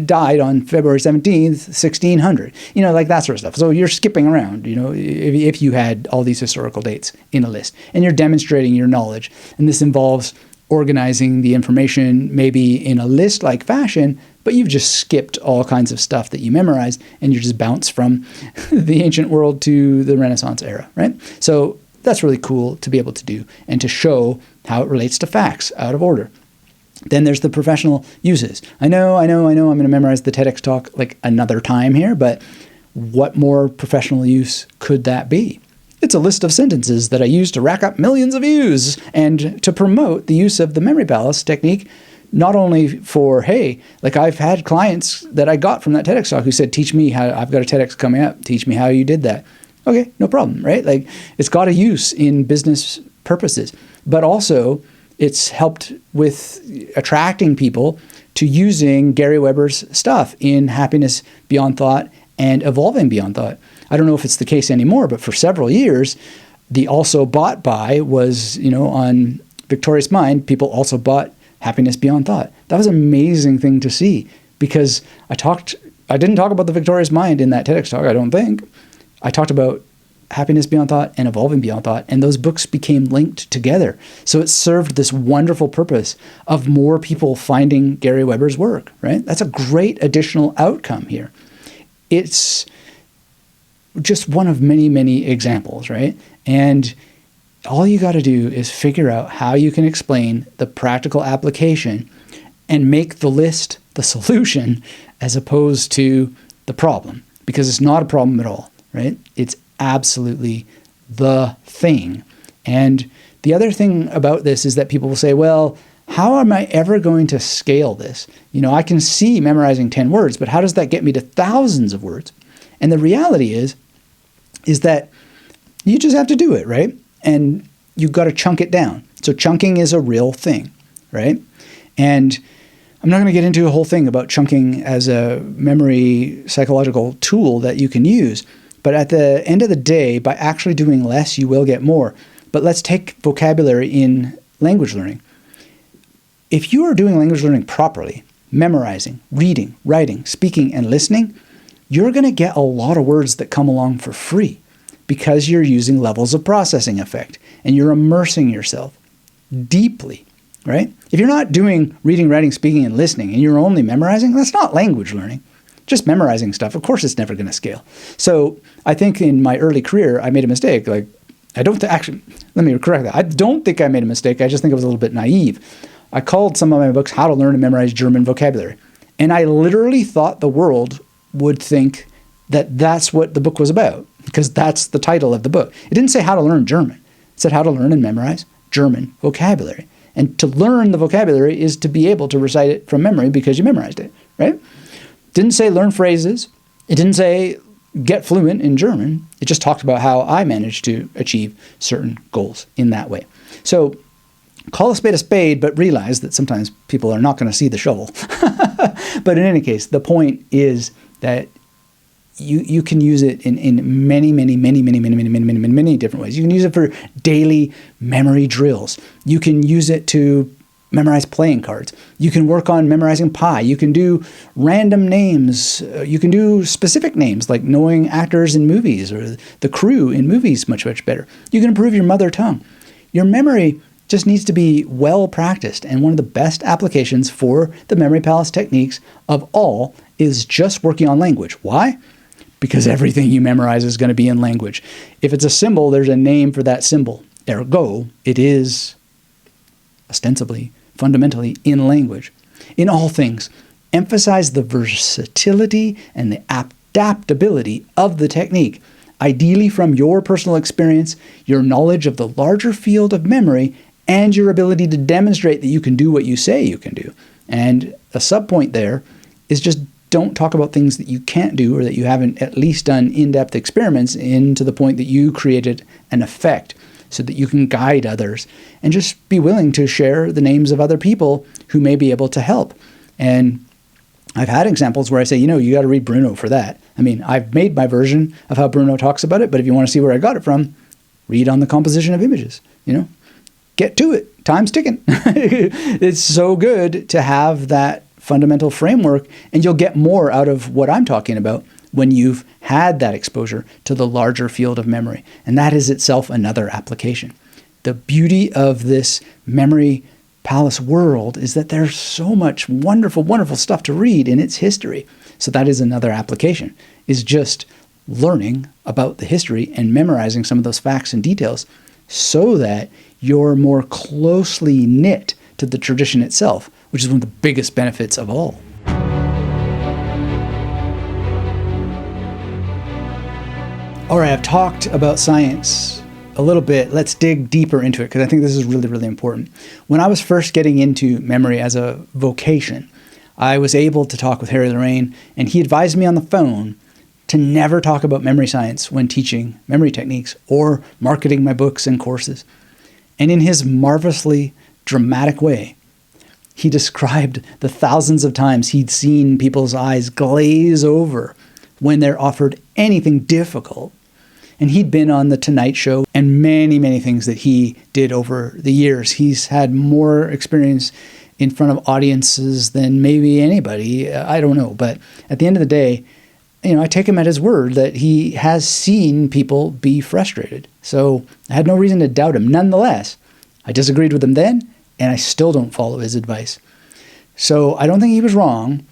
died on February 17th, 1600. Like that sort of stuff. So you're skipping around, if you had all these historical dates in a list. And you're demonstrating your knowledge. And this involves organizing the information maybe in a list-like fashion, but you've just skipped all kinds of stuff that you memorized, and you just bounce from the ancient world to the Renaissance era, right? So that's really cool to be able to do and to show how it relates to facts out of order. Then there's the professional uses. I know I'm going to memorize the TEDx talk like another time here, but what more professional use could that be? It's a list of sentences that I use to rack up millions of views and to promote the use of the memory palace technique, not only for, I've had clients that I got from that TEDx talk who said, teach me how, I've got a TEDx coming up, teach me how you did that. Okay, no problem, right? It's got a use in business purposes, but also it's helped with attracting people to using Gary Weber's stuff in Happiness Beyond Thought and Evolving Beyond Thought. I don't know if it's the case anymore, but for several years, the also bought by was, on Victorious Mind, people also bought Happiness Beyond Thought. That was an amazing thing to see because I talked I didn't talk about the victorious mind in that TEDx talk, I don't think. I talked about Happiness Beyond Thought and Evolving Beyond Thought, and those books became linked together. So it served this wonderful purpose of more people finding Gary Weber's work, right? That's a great additional outcome here. It's just one of many, many examples, right? And all you got to do is figure out how you can explain the practical application and make the list the solution as opposed to the problem, because it's not a problem at all, right? It's absolutely the thing. And the other thing about this is that people will say, well, how am I ever going to scale this? You know, I can see memorizing 10 words, but how does that get me to thousands of words? And the reality is that you just have to do it, right? And you've got to chunk it down. So chunking is a real thing, right? And I'm not going to get into a whole thing about chunking as a memory psychological tool that you can use. But at the end of the day, by actually doing less, you will get more. But let's take vocabulary in language learning. If you are doing language learning properly, memorizing, reading, writing, speaking, and listening, you're going to get a lot of words that come along for free because you're using levels of processing effect and you're immersing yourself deeply, right? If you're not doing reading, writing, speaking, and listening, and you're only memorizing, that's not language learning. Just memorizing stuff, of course it's never going to scale. So I think in my early career, I made a mistake. Let me correct that. I don't think I made a mistake. I just think I was a little bit naive. I called some of my books How to Learn and Memorize German Vocabulary. And I literally thought the world would think that that's what the book was about, because that's the title of the book. It didn't say how to learn German. It said how to learn and memorize German vocabulary. And to learn the vocabulary is to be able to recite it from memory because you memorized it, right? Didn't say learn phrases. It didn't say get fluent in German. It just talked about how I managed to achieve certain goals in that way. So call a spade, but realize that sometimes people are not going to see the shovel. But in any case, the point is that you can use it in many different ways. You can use it for daily memory drills. You can use it to memorize playing cards. You can work on memorizing pi. You can do random names. You can do specific names like knowing actors in movies or the crew in movies much better. You can improve your mother tongue. Your memory just needs to be well practiced. And one of the best applications for the memory palace techniques of all is just working on language. Why? Because everything you memorize is going to be in language. If it's a symbol, there's a name for that symbol. Ergo, it is ostensibly, fundamentally in language. In all things, emphasize the versatility and the adaptability of the technique, ideally from your personal experience, your knowledge of the larger field of memory, and your ability to demonstrate that you can do what you say you can do. And a subpoint there is just don't talk about things that you can't do or that you haven't at least done in-depth experiments in, to the point that you created an effect so that you can guide others, and just be willing to share the names of other people who may be able to help. And I've had examples where I say, you got to read Bruno for that. I mean, I've made my version of how Bruno talks about it, but if you want to see where I got it from, read on the composition of images, Get to it. Time's ticking. It's so good to have that fundamental framework, and you'll get more out of what I'm talking about when you've had that exposure to the larger field of memory. And that is itself another application. The beauty of this memory palace world is that there's so much wonderful, wonderful stuff to read in its history. So that is another application, is just learning about the history and memorizing some of those facts and details so that you're more closely knit to the tradition itself, which is one of the biggest benefits of all. All right, I've talked about science a little bit. Let's dig deeper into it, because I think this is really, really important. When I was first getting into memory as a vocation, I was able to talk with Harry Lorraine, and he advised me on the phone to never talk about memory science when teaching memory techniques or marketing my books and courses. And in his marvelously dramatic way, he described the thousands of times he'd seen people's eyes glaze over when they're offered anything difficult. And he'd been on The Tonight Show and many, many things that he did over the years. He's had more experience in front of audiences than maybe anybody. I don't know. But at the end of the day, I take him at his word that he has seen people be frustrated. So I had no reason to doubt him. Nonetheless, I disagreed with him then, and I still don't follow his advice. So I don't think he was wrong,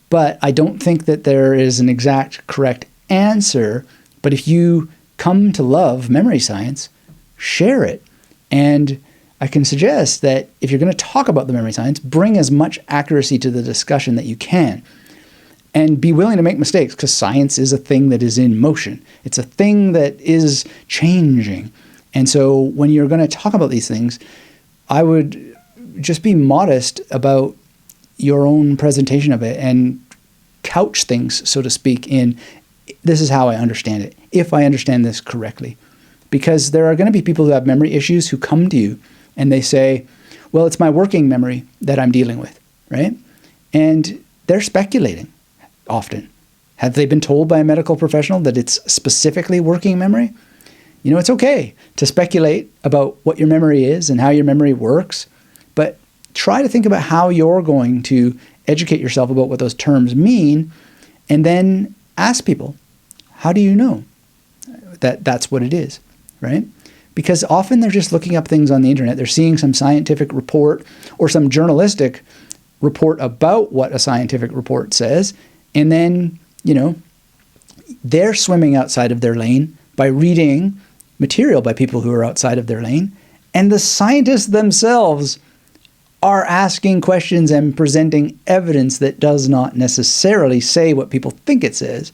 but I don't think that there is an exact correct answer. But if you come to love memory science, share it. And I can suggest that if you're going to talk about the memory science, bring as much accuracy to the discussion that you can. And be willing to make mistakes, because science is a thing that is in motion. It's a thing that is changing. And so when you're going to talk about these things, I would just be modest about your own presentation of it and couch things, so to speak, in this is how I understand it, if I understand this correctly. Because there are going to be people who have memory issues who come to you and they say, well, it's my working memory that I'm dealing with, right? And they're speculating often. Have they been told by a medical professional that it's specifically working memory? It's okay to speculate about what your memory is and how your memory works, but try to think about how you're going to educate yourself about what those terms mean, and then ask people, how do you know that that's what it is, right? Because often they're just looking up things on the internet. They're seeing some scientific report or some journalistic report about what a scientific report says, and then, they're swimming outside of their lane by reading material by people who are outside of their lane. And the scientists themselves are asking questions and presenting evidence that does not necessarily say what people think it says.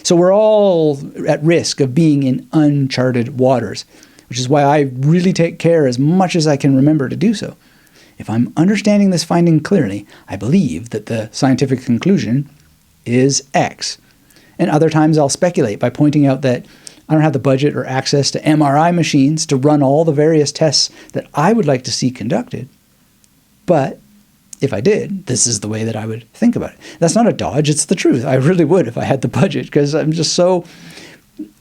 So we're all at risk of being in uncharted waters, which is why I really take care as much as I can remember to do so. If I'm understanding this finding clearly, I believe that the scientific conclusion is X. And other times I'll speculate by pointing out that I don't have the budget or access to MRI machines to run all the various tests that I would like to see conducted. But if I did, this is the way that I would think about it. That's not a dodge, it's the truth. I really would if I had the budget, because I'm just so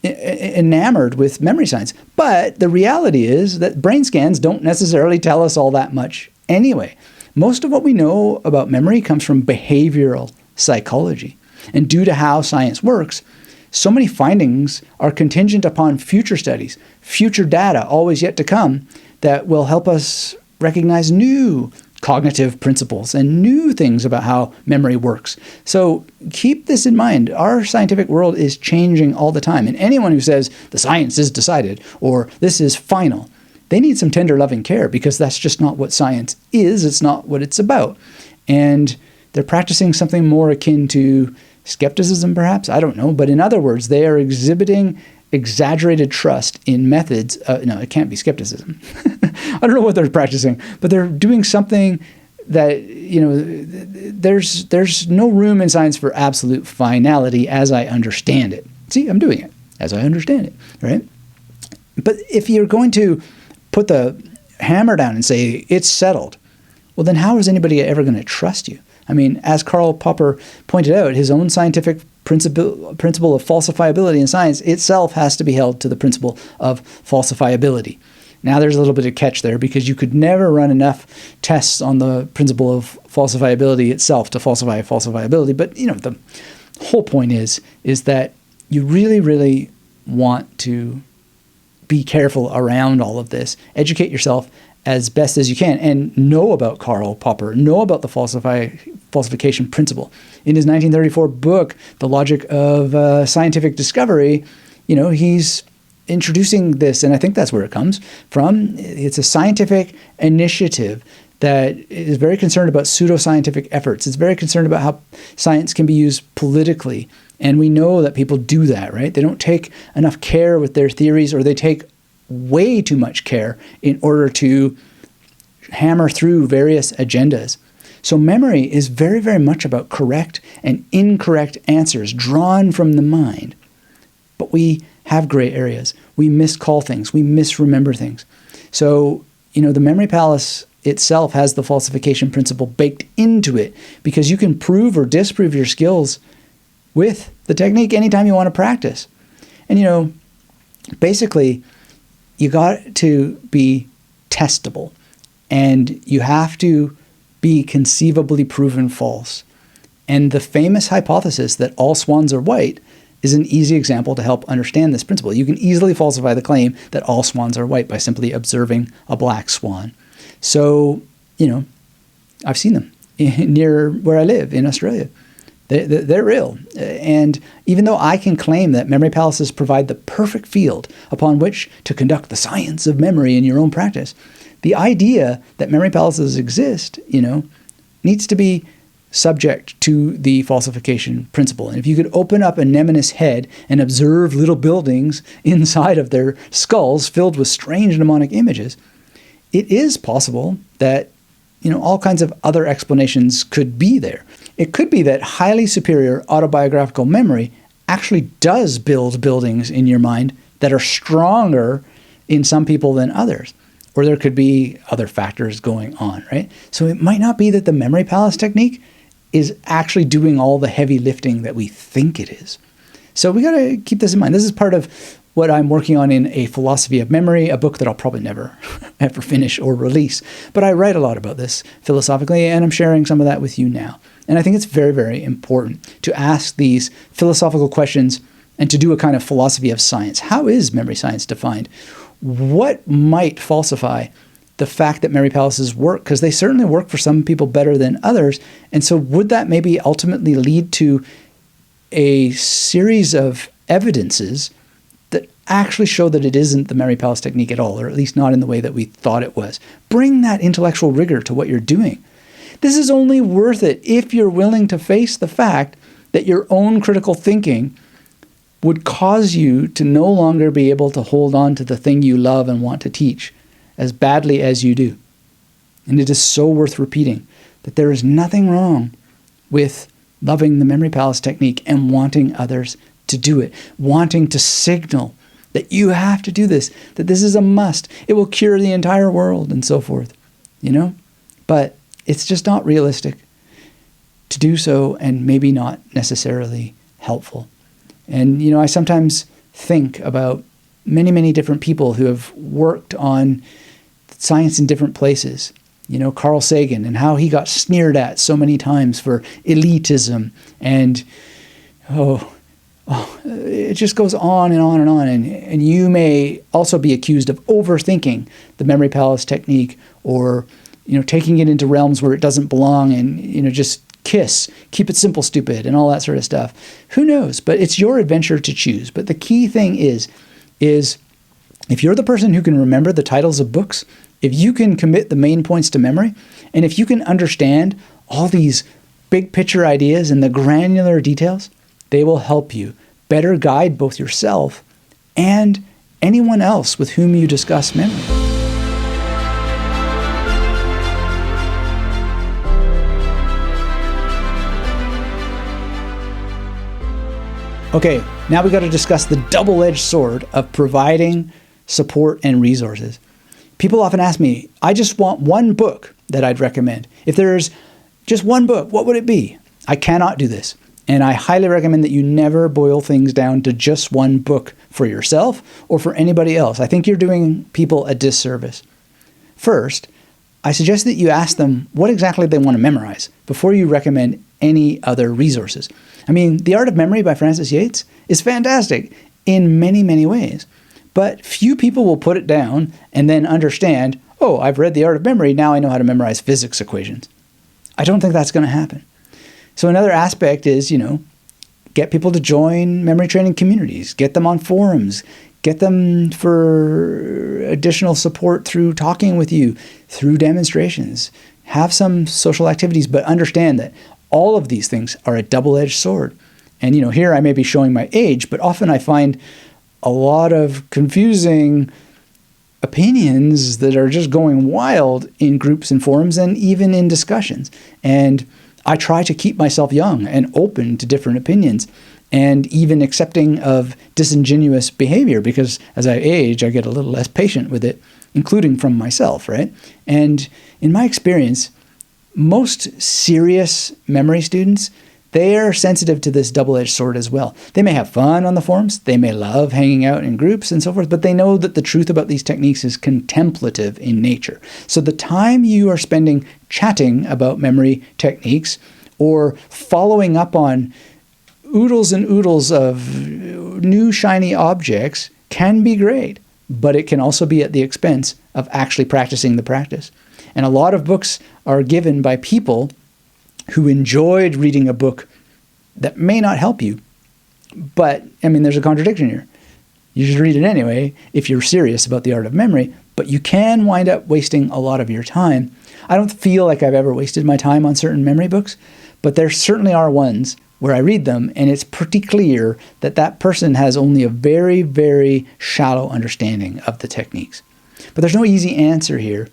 enamored with memory science. But the reality is that brain scans don't necessarily tell us all that much anyway. Most of what we know about memory comes from behavioral psychology. And due to how science works, so many findings are contingent upon future studies, future data always yet to come, that will help us recognize new cognitive principles and new things about how memory works. So keep this in mind. Our scientific world is changing all the time. And anyone who says the science is decided or this is final, they need some tender loving care, because that's just not what science is. It's not what it's about. And they're practicing something more akin to skepticism, perhaps. I don't know. But in other words, they are exhibiting exaggerated trust in methods. No, it can't be skepticism. I don't know what they're practicing, but they're doing something that, there's no room in science for absolute finality as I understand it. See, I'm doing it as I understand it, right? But if you're going to put the hammer down and say it's settled, well, then how is anybody ever going to trust you? I mean, as Karl Popper pointed out, his own scientific principle of falsifiability in science itself has to be held to the principle of falsifiability. Now, there's a little bit of catch there, because you could never run enough tests on the principle of falsifiability itself to falsify falsifiability. But, the whole point is that you really, really want to be careful around all of this. Educate yourself as best as you can, and know about Karl Popper, know about the falsification principle. In his 1934 book, The Logic of Scientific Discovery, he's introducing this, and I think that's where it comes from. It's a scientific initiative that is very concerned about pseudoscientific efforts. It's very concerned about how science can be used politically. And we know that people do that, right? They don't take enough care with their theories, or they take way too much care in order to hammer through various agendas. So memory is very, very much about correct and incorrect answers drawn from the mind. But we have gray areas. We miscall things. We misremember things. So, the memory palace itself has the falsification principle baked into it, because you can prove or disprove your skills with the technique anytime you want to practice. And, basically, you got to be testable, and you have to be conceivably proven false. And the famous hypothesis that all swans are white is an easy example to help understand this principle. You can easily falsify the claim that all swans are white by simply observing a black swan. So, I've seen them near where I live in Australia. They're real. And even though I can claim that memory palaces provide the perfect field upon which to conduct the science of memory in your own practice, the idea that memory palaces exist, needs to be subject to the falsification principle. And if you could open up a mnemonist's head and observe little buildings inside of their skulls filled with strange mnemonic images, it is possible that all kinds of other explanations could be there. It could be that highly superior autobiographical memory actually does build buildings in your mind that are stronger in some people than others. Or there could be other factors going on, right? So it might not be that the memory palace technique is actually doing all the heavy lifting that we think it is. So we got to keep this in mind. This is part of what I'm working on in A Philosophy of Memory, a book that I'll probably never ever finish or release. But I write a lot about this philosophically, and I'm sharing some of that with you now. And I think it's very, very important to ask these philosophical questions and to do a kind of philosophy of science. How is memory science defined? What might falsify the fact that memory palaces work? Because they certainly work for some people better than others. And so would that maybe ultimately lead to a series of evidences that actually show that it isn't the memory palace technique at all, or at least not in the way that we thought it was? Bring that intellectual rigor to what you're doing. This is only worth it if you're willing to face the fact that your own critical thinking would cause you to no longer be able to hold on to the thing you love and want to teach as badly as you do. And it is so worth repeating that there is nothing wrong with loving the memory palace technique and wanting others to do it, wanting to signal that you have to do this, that this is a must. It will cure the entire world and so forth, But it's just not realistic to do so, and maybe not necessarily helpful. And, I sometimes think about many, many different people who have worked on science in different places. Carl Sagan and how he got sneered at so many times for elitism. And, it just goes on and on and on. And you may also be accused of overthinking the memory palace technique, or, taking it into realms where it doesn't belong, and, just keep it simple, stupid, and all that sort of stuff. Who knows? But it's your adventure to choose. But the key thing is if you're the person who can remember the titles of books, if you can commit the main points to memory, and if you can understand all these big picture ideas and the granular details, they will help you better guide both yourself and anyone else with whom you discuss memory. Okay, now we got to discuss the double-edged sword of providing support and resources. People often ask me, I just want one book that I'd recommend. If there's just one book, what would it be? I cannot do this. And I highly recommend that you never boil things down to just one book for yourself or for anybody else. I think you're doing people a disservice. First, I suggest that you ask them what exactly they want to memorize before you recommend any other resources. The Art of Memory by Francis Yates is fantastic in many, many ways. But few people will put it down and then understand, oh, I've read The Art of Memory, now I know how to memorize physics equations. I don't think that's going to happen. So another aspect is, get people to join memory training communities, get them on forums, get them for additional support through talking with you, through demonstrations, have some social activities, but understand that all of these things are a double-edged sword. And, here I may be showing my age, but often I find a lot of confusing opinions that are just going wild in groups and forums and even in discussions. And I try to keep myself young and open to different opinions and even accepting of disingenuous behavior, because as I age, I get a little less patient with it, including from myself, right? And in my experience, most serious memory students they are sensitive to this double-edged sword as well. They may have fun on the forums, they may love hanging out in groups and so forth, but they know that the truth about these techniques is contemplative in nature. So the time you are spending chatting about memory techniques or following up on oodles and oodles of new shiny objects can be great, but it can also be at the expense of actually practicing the practice. And a lot of books are given by people who enjoyed reading a book that may not help you. But, I mean, there's a contradiction here. You should read it anyway if you're serious about the art of memory, but you can wind up wasting a lot of your time. I don't feel like I've ever wasted my time on certain memory books, but there certainly are ones where I read them and it's pretty clear that that person has only a very, very shallow understanding of the techniques. But there's no easy answer here,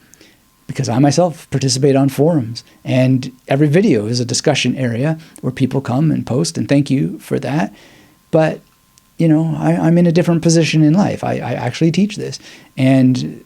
because I myself participate on forums, and every video is a discussion area where people come and post, and thank you for that. But, you know, I'm in a different position in life. I actually teach this, and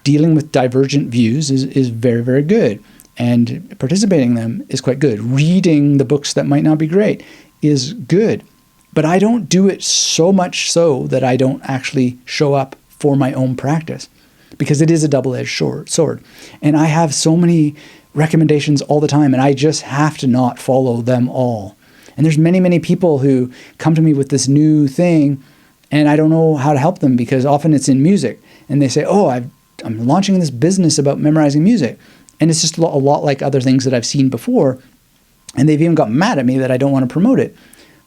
dealing with divergent views is very, very good, and participating in them is quite good. Reading the books that might not be great is good, but I don't do it so much so that I don't actually show up for my own practice, because it is a double-edged sword. And I have so many recommendations all the time, and I just have to not follow them all. And there's many, many people who come to me with this new thing, and I don't know how to help them, because often it's in music. And they say, oh, I'm launching this business about memorizing music. And it's just a lot like other things that I've seen before. And they've even got mad at me that I don't want to promote it.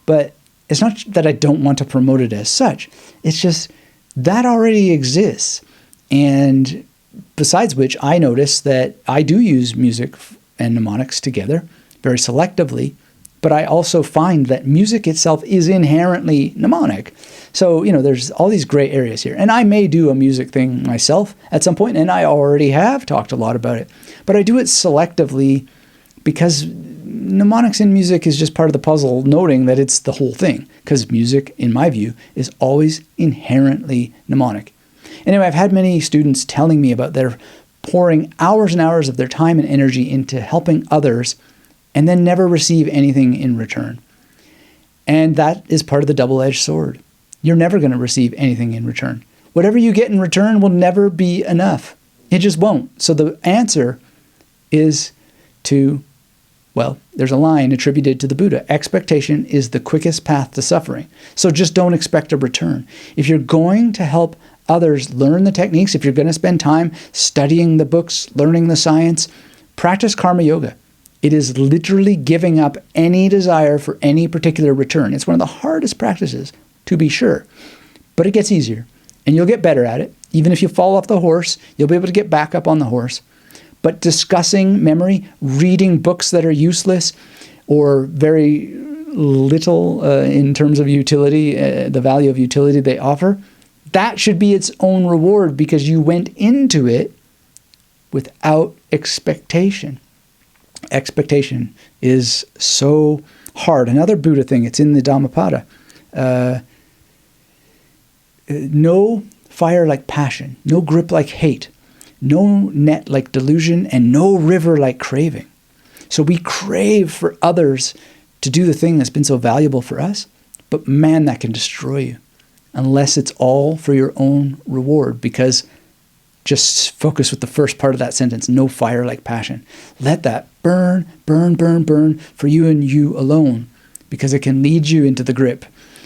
But it's not that I don't want to promote it as such. It's just that already exists. And besides which, I notice that I do use music and mnemonics together very selectively, but I also find that music itself is inherently mnemonic. So, you know, there's all these gray areas here. And I may do a music thing myself at some point, and I already have talked a lot about it. But I do it selectively because mnemonics in music is just part of the puzzle, noting that it's the whole thing, because music, in my view, is always inherently mnemonic. Anyway, I've had many students telling me about their pouring hours and hours of their time and energy into helping others and then never receive anything in return. And that is part of the double-edged sword. You're never going to receive anything in return. Whatever you get in return will never be enough. It just won't. So the answer is to, well, there's a line attributed to the Buddha. Expectation is the quickest path to suffering. So just don't expect a return. If you're going to help others learn the techniques, if you're going to spend time studying the books, learning the science, practice karma yoga. It is literally giving up any desire for any particular return. It's one of the hardest practices, to be sure, but it gets easier and you'll get better at it. Even if you fall off the horse, you'll be able to get back up on the horse. But discussing memory, reading books that are useless or very little in terms of utility, the value of utility they offer, that should be its own reward, because you went into it without expectation. Expectation is so hard. Another Buddha thing, it's in the Dhammapada. No fire like passion, no grip like hate, no net like delusion, and no river like craving. So we crave for others to do the thing that's been so valuable for us, but man, that can destroy you. Unless it's all for your own reward, because just focus with the first part of that sentence, no fire like passion. Let that burn, burn, burn, burn for you and you alone, because it can lead you into the grip.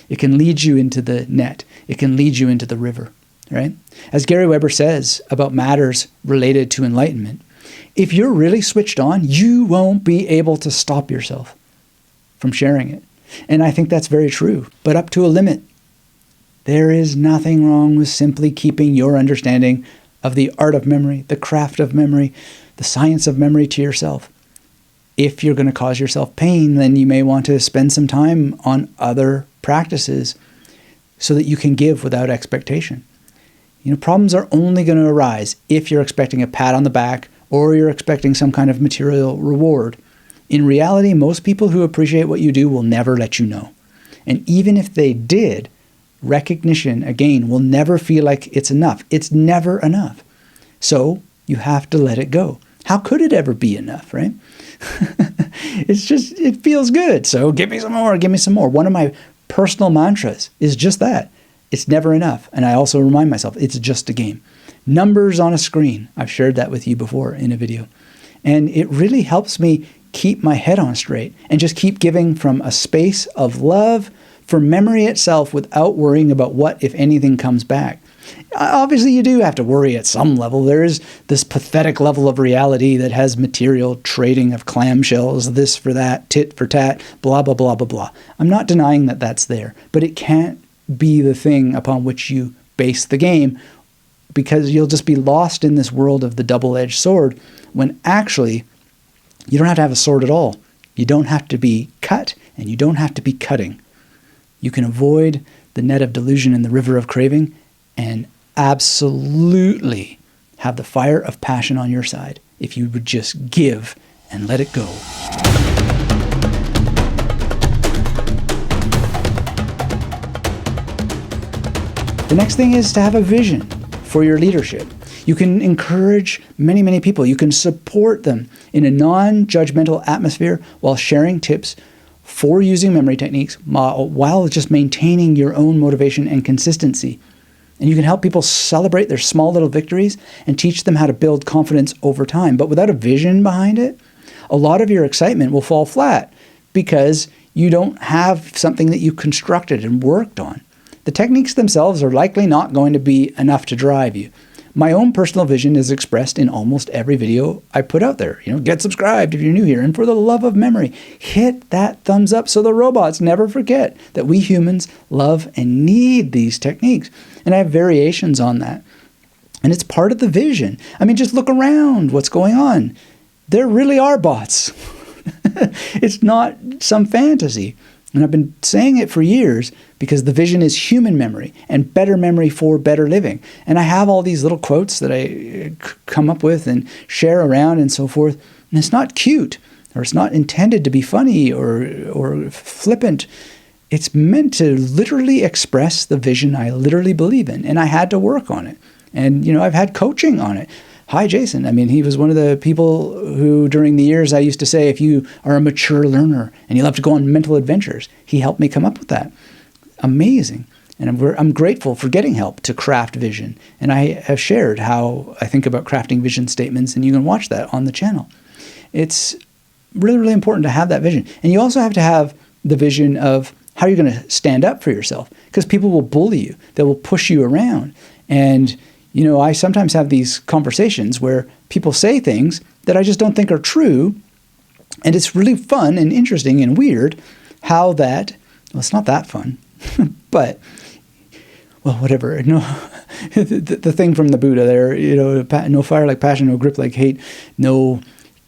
It can lead you into the net. It can lead you into the river, right? As Gary Weber says about matters related to enlightenment, if you're really switched on, you won't be able to stop yourself from sharing it. And I think that's very true, but up to a limit. There is nothing wrong with simply keeping your understanding of the art of memory, the craft of memory, the science of memory to yourself. If you're going to cause yourself pain, then you may want to spend some time on other practices so that you can give without expectation. You know, problems are only going to arise if you're expecting a pat on the back or you're expecting some kind of material reward. In reality, most people who appreciate what you do will never let you know. And even if they did, recognition, again, will never feel like it's enough. It's never enough. So you have to let it go. How could it ever be enough, right? it feels good. So give me some more, give me some more. One of my personal mantras is just that. It's never enough. And I also remind myself, it's just a game. Numbers on a screen. I've shared that with you before in a video. And it really helps me keep my head on straight and just keep giving from a space of love for memory itself without worrying about what, if anything, comes back. Obviously, you do have to worry at some level. There is this pathetic level of reality that has material trading of clamshells, this for that, tit for tat, blah, blah, blah, blah, blah. I'm not denying that that's there, but it can't be the thing upon which you base the game, because you'll just be lost in this world of the double-edged sword when actually you don't have to have a sword at all. You don't have to be cut, and you don't have to be cutting. You can avoid the net of delusion in the river of craving and absolutely have the fire of passion on your side if you would just give and let it go. The next thing is to have a vision for your leadership. You can encourage many, many people. You can support them in a non-judgmental atmosphere while sharing tips for using memory techniques while just maintaining your own motivation and consistency. And you can help people celebrate their small little victories and teach them how to build confidence over time. But without a vision behind it, a lot of your excitement will fall flat because you don't have something that you constructed and worked on. The techniques themselves are likely not going to be enough to drive you. My own personal vision is expressed in almost every video I put out there. Get subscribed if you're new here. And for the love of memory, hit that thumbs up so the robots never forget that we humans love and need these techniques. And I have variations on that. And it's part of the vision. I mean, just look around what's going on. There really are bots. It's not some fantasy. And I've been saying it for years because the vision is human memory and better memory for better living. And I have all these little quotes that I come up with and share around and so forth. And it's not cute, or it's not intended to be funny or flippant. It's meant to literally express the vision I literally believe in. And I had to work on it. And, I've had coaching on it. Hi, Jason. I mean, he was one of the people who, during the years, I used to say, if you are a mature learner and you love to go on mental adventures, he helped me come up with that. Amazing. And I'm grateful for getting help to craft vision. And I have shared how I think about crafting vision statements, and you can watch that on the channel. It's really, really important to have that vision. And you also have to have the vision of how you're going to stand up for yourself, because people will bully you. They will push you around. And I sometimes have these conversations where people say things that I just don't think are true. And it's really fun and interesting and weird how that, well, it's not that fun, but, well, whatever. No, the thing from the Buddha there, no fire like passion, no grip like hate, no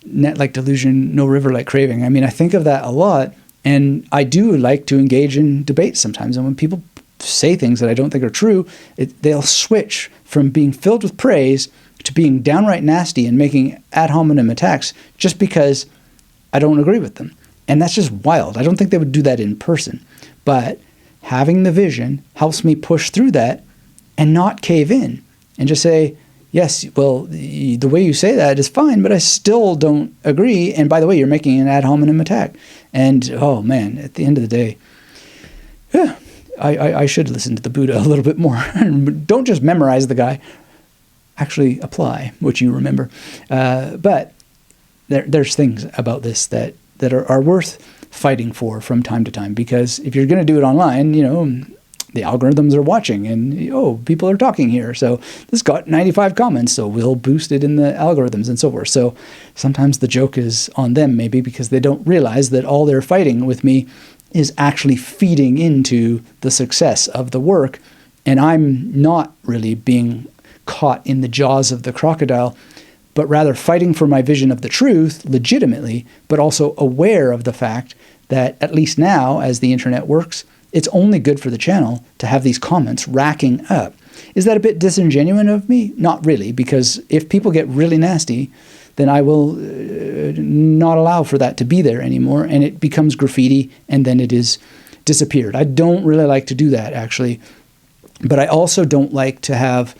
net like delusion, no river like craving. I mean, I think of that a lot, and I do like to engage in debates sometimes. And when people say things that I don't think are true, they'll switch from being filled with praise to being downright nasty and making ad hominem attacks just because I don't agree with them. And that's just wild. I don't think they would do that in person. But having the vision helps me push through that and not cave in and just say, yes, well, the way you say that is fine, but I still don't agree. And by the way, you're making an ad hominem attack. And, oh man, at the end of the day, yeah, I should listen to the Buddha a little bit more. Don't just memorize the guy. Actually apply what you remember. But there's things about this that are worth fighting for from time to time, because if you're going to do it online, the algorithms are watching and, people are talking here. So this got 95 comments, so we'll boost it in the algorithms and so forth. So sometimes the joke is on them, maybe because they don't realize that all they're fighting with me is actually feeding into the success of the work. And I'm not really being caught in the jaws of the crocodile, but rather fighting for my vision of the truth legitimately, but also aware of the fact that, at least now, as the internet works, it's only good for the channel to have these comments racking up. Is that a bit disingenuous of me? Not really, because if people get really nasty, then I will not allow for that to be there anymore, and it becomes graffiti, and then it is disappeared. I don't really like to do that, actually, but I also don't like to have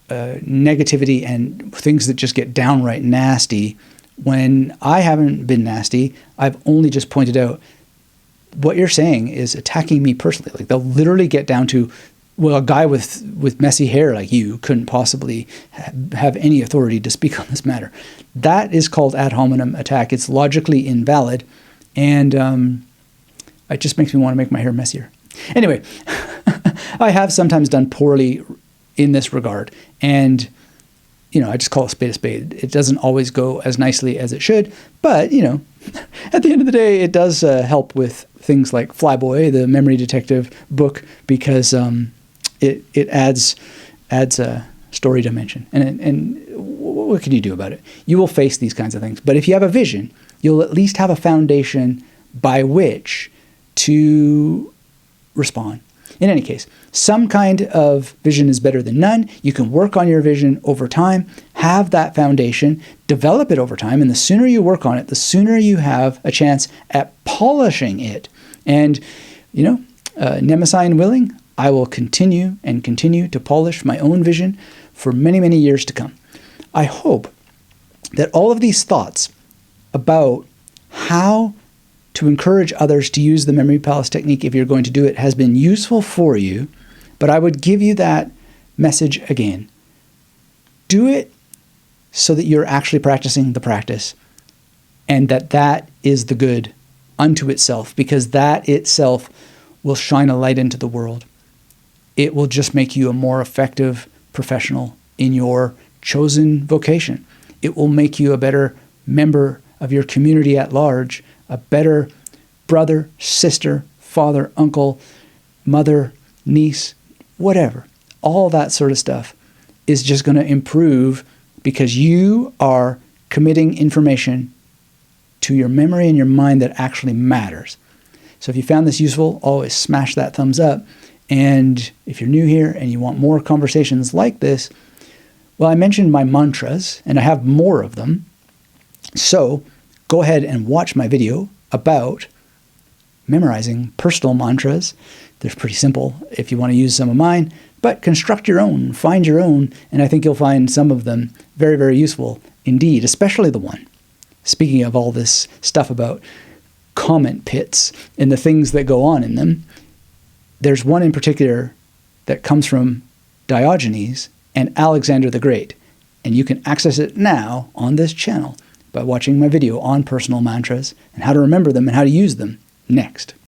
negativity and things that just get downright nasty When I haven't been nasty, I've only just pointed out what you're saying is attacking me personally. Like they'll literally get down to, well, a guy with messy hair like you couldn't possibly have any authority to speak on this matter. That is called ad hominem attack. It's logically invalid, and it just makes me want to make my hair messier. Anyway, I have sometimes done poorly in this regard, and I just call a spade a spade. It doesn't always go as nicely as it should, but at the end of the day, it does help with things like Flyboy, the memory detective book, because it adds a story dimension. And what can you do about it? You will face these kinds of things. But if you have a vision, you'll at least have a foundation by which to respond. In any case, some kind of vision is better than none. You can work on your vision over time, have that foundation, develop it over time, and the sooner you work on it, the sooner you have a chance at polishing it. And, Nemesis willing, I will continue to polish my own vision for many, many years to come. I hope that all of these thoughts about how to encourage others to use the memory palace technique if you're going to do it has been useful for you, but I would give you that message again. Do it so that you're actually practicing the practice, and that is the good unto itself, because that itself will shine a light into the world. It will just make you a more effective professional in your chosen vocation. It will make you a better member of your community at large, a better brother, sister, father, uncle, mother, niece, whatever. All that sort of stuff is just going to improve because you are committing information to your memory and your mind that actually matters. So if you found this useful, always smash that thumbs up. And if you're new here and you want more conversations like this, well, I mentioned my mantras, and I have more of them. So go ahead and watch my video about memorizing personal mantras. They're pretty simple if you want to use some of mine, but construct your own, find your own, and I think you'll find some of them very, very useful indeed, especially the one. Speaking of all this stuff about comment pits and the things that go on in them, there's one in particular that comes from Diogenes and Alexander the Great, and you can access it now on this channel by watching my video on personal mantras and how to remember them and how to use them next.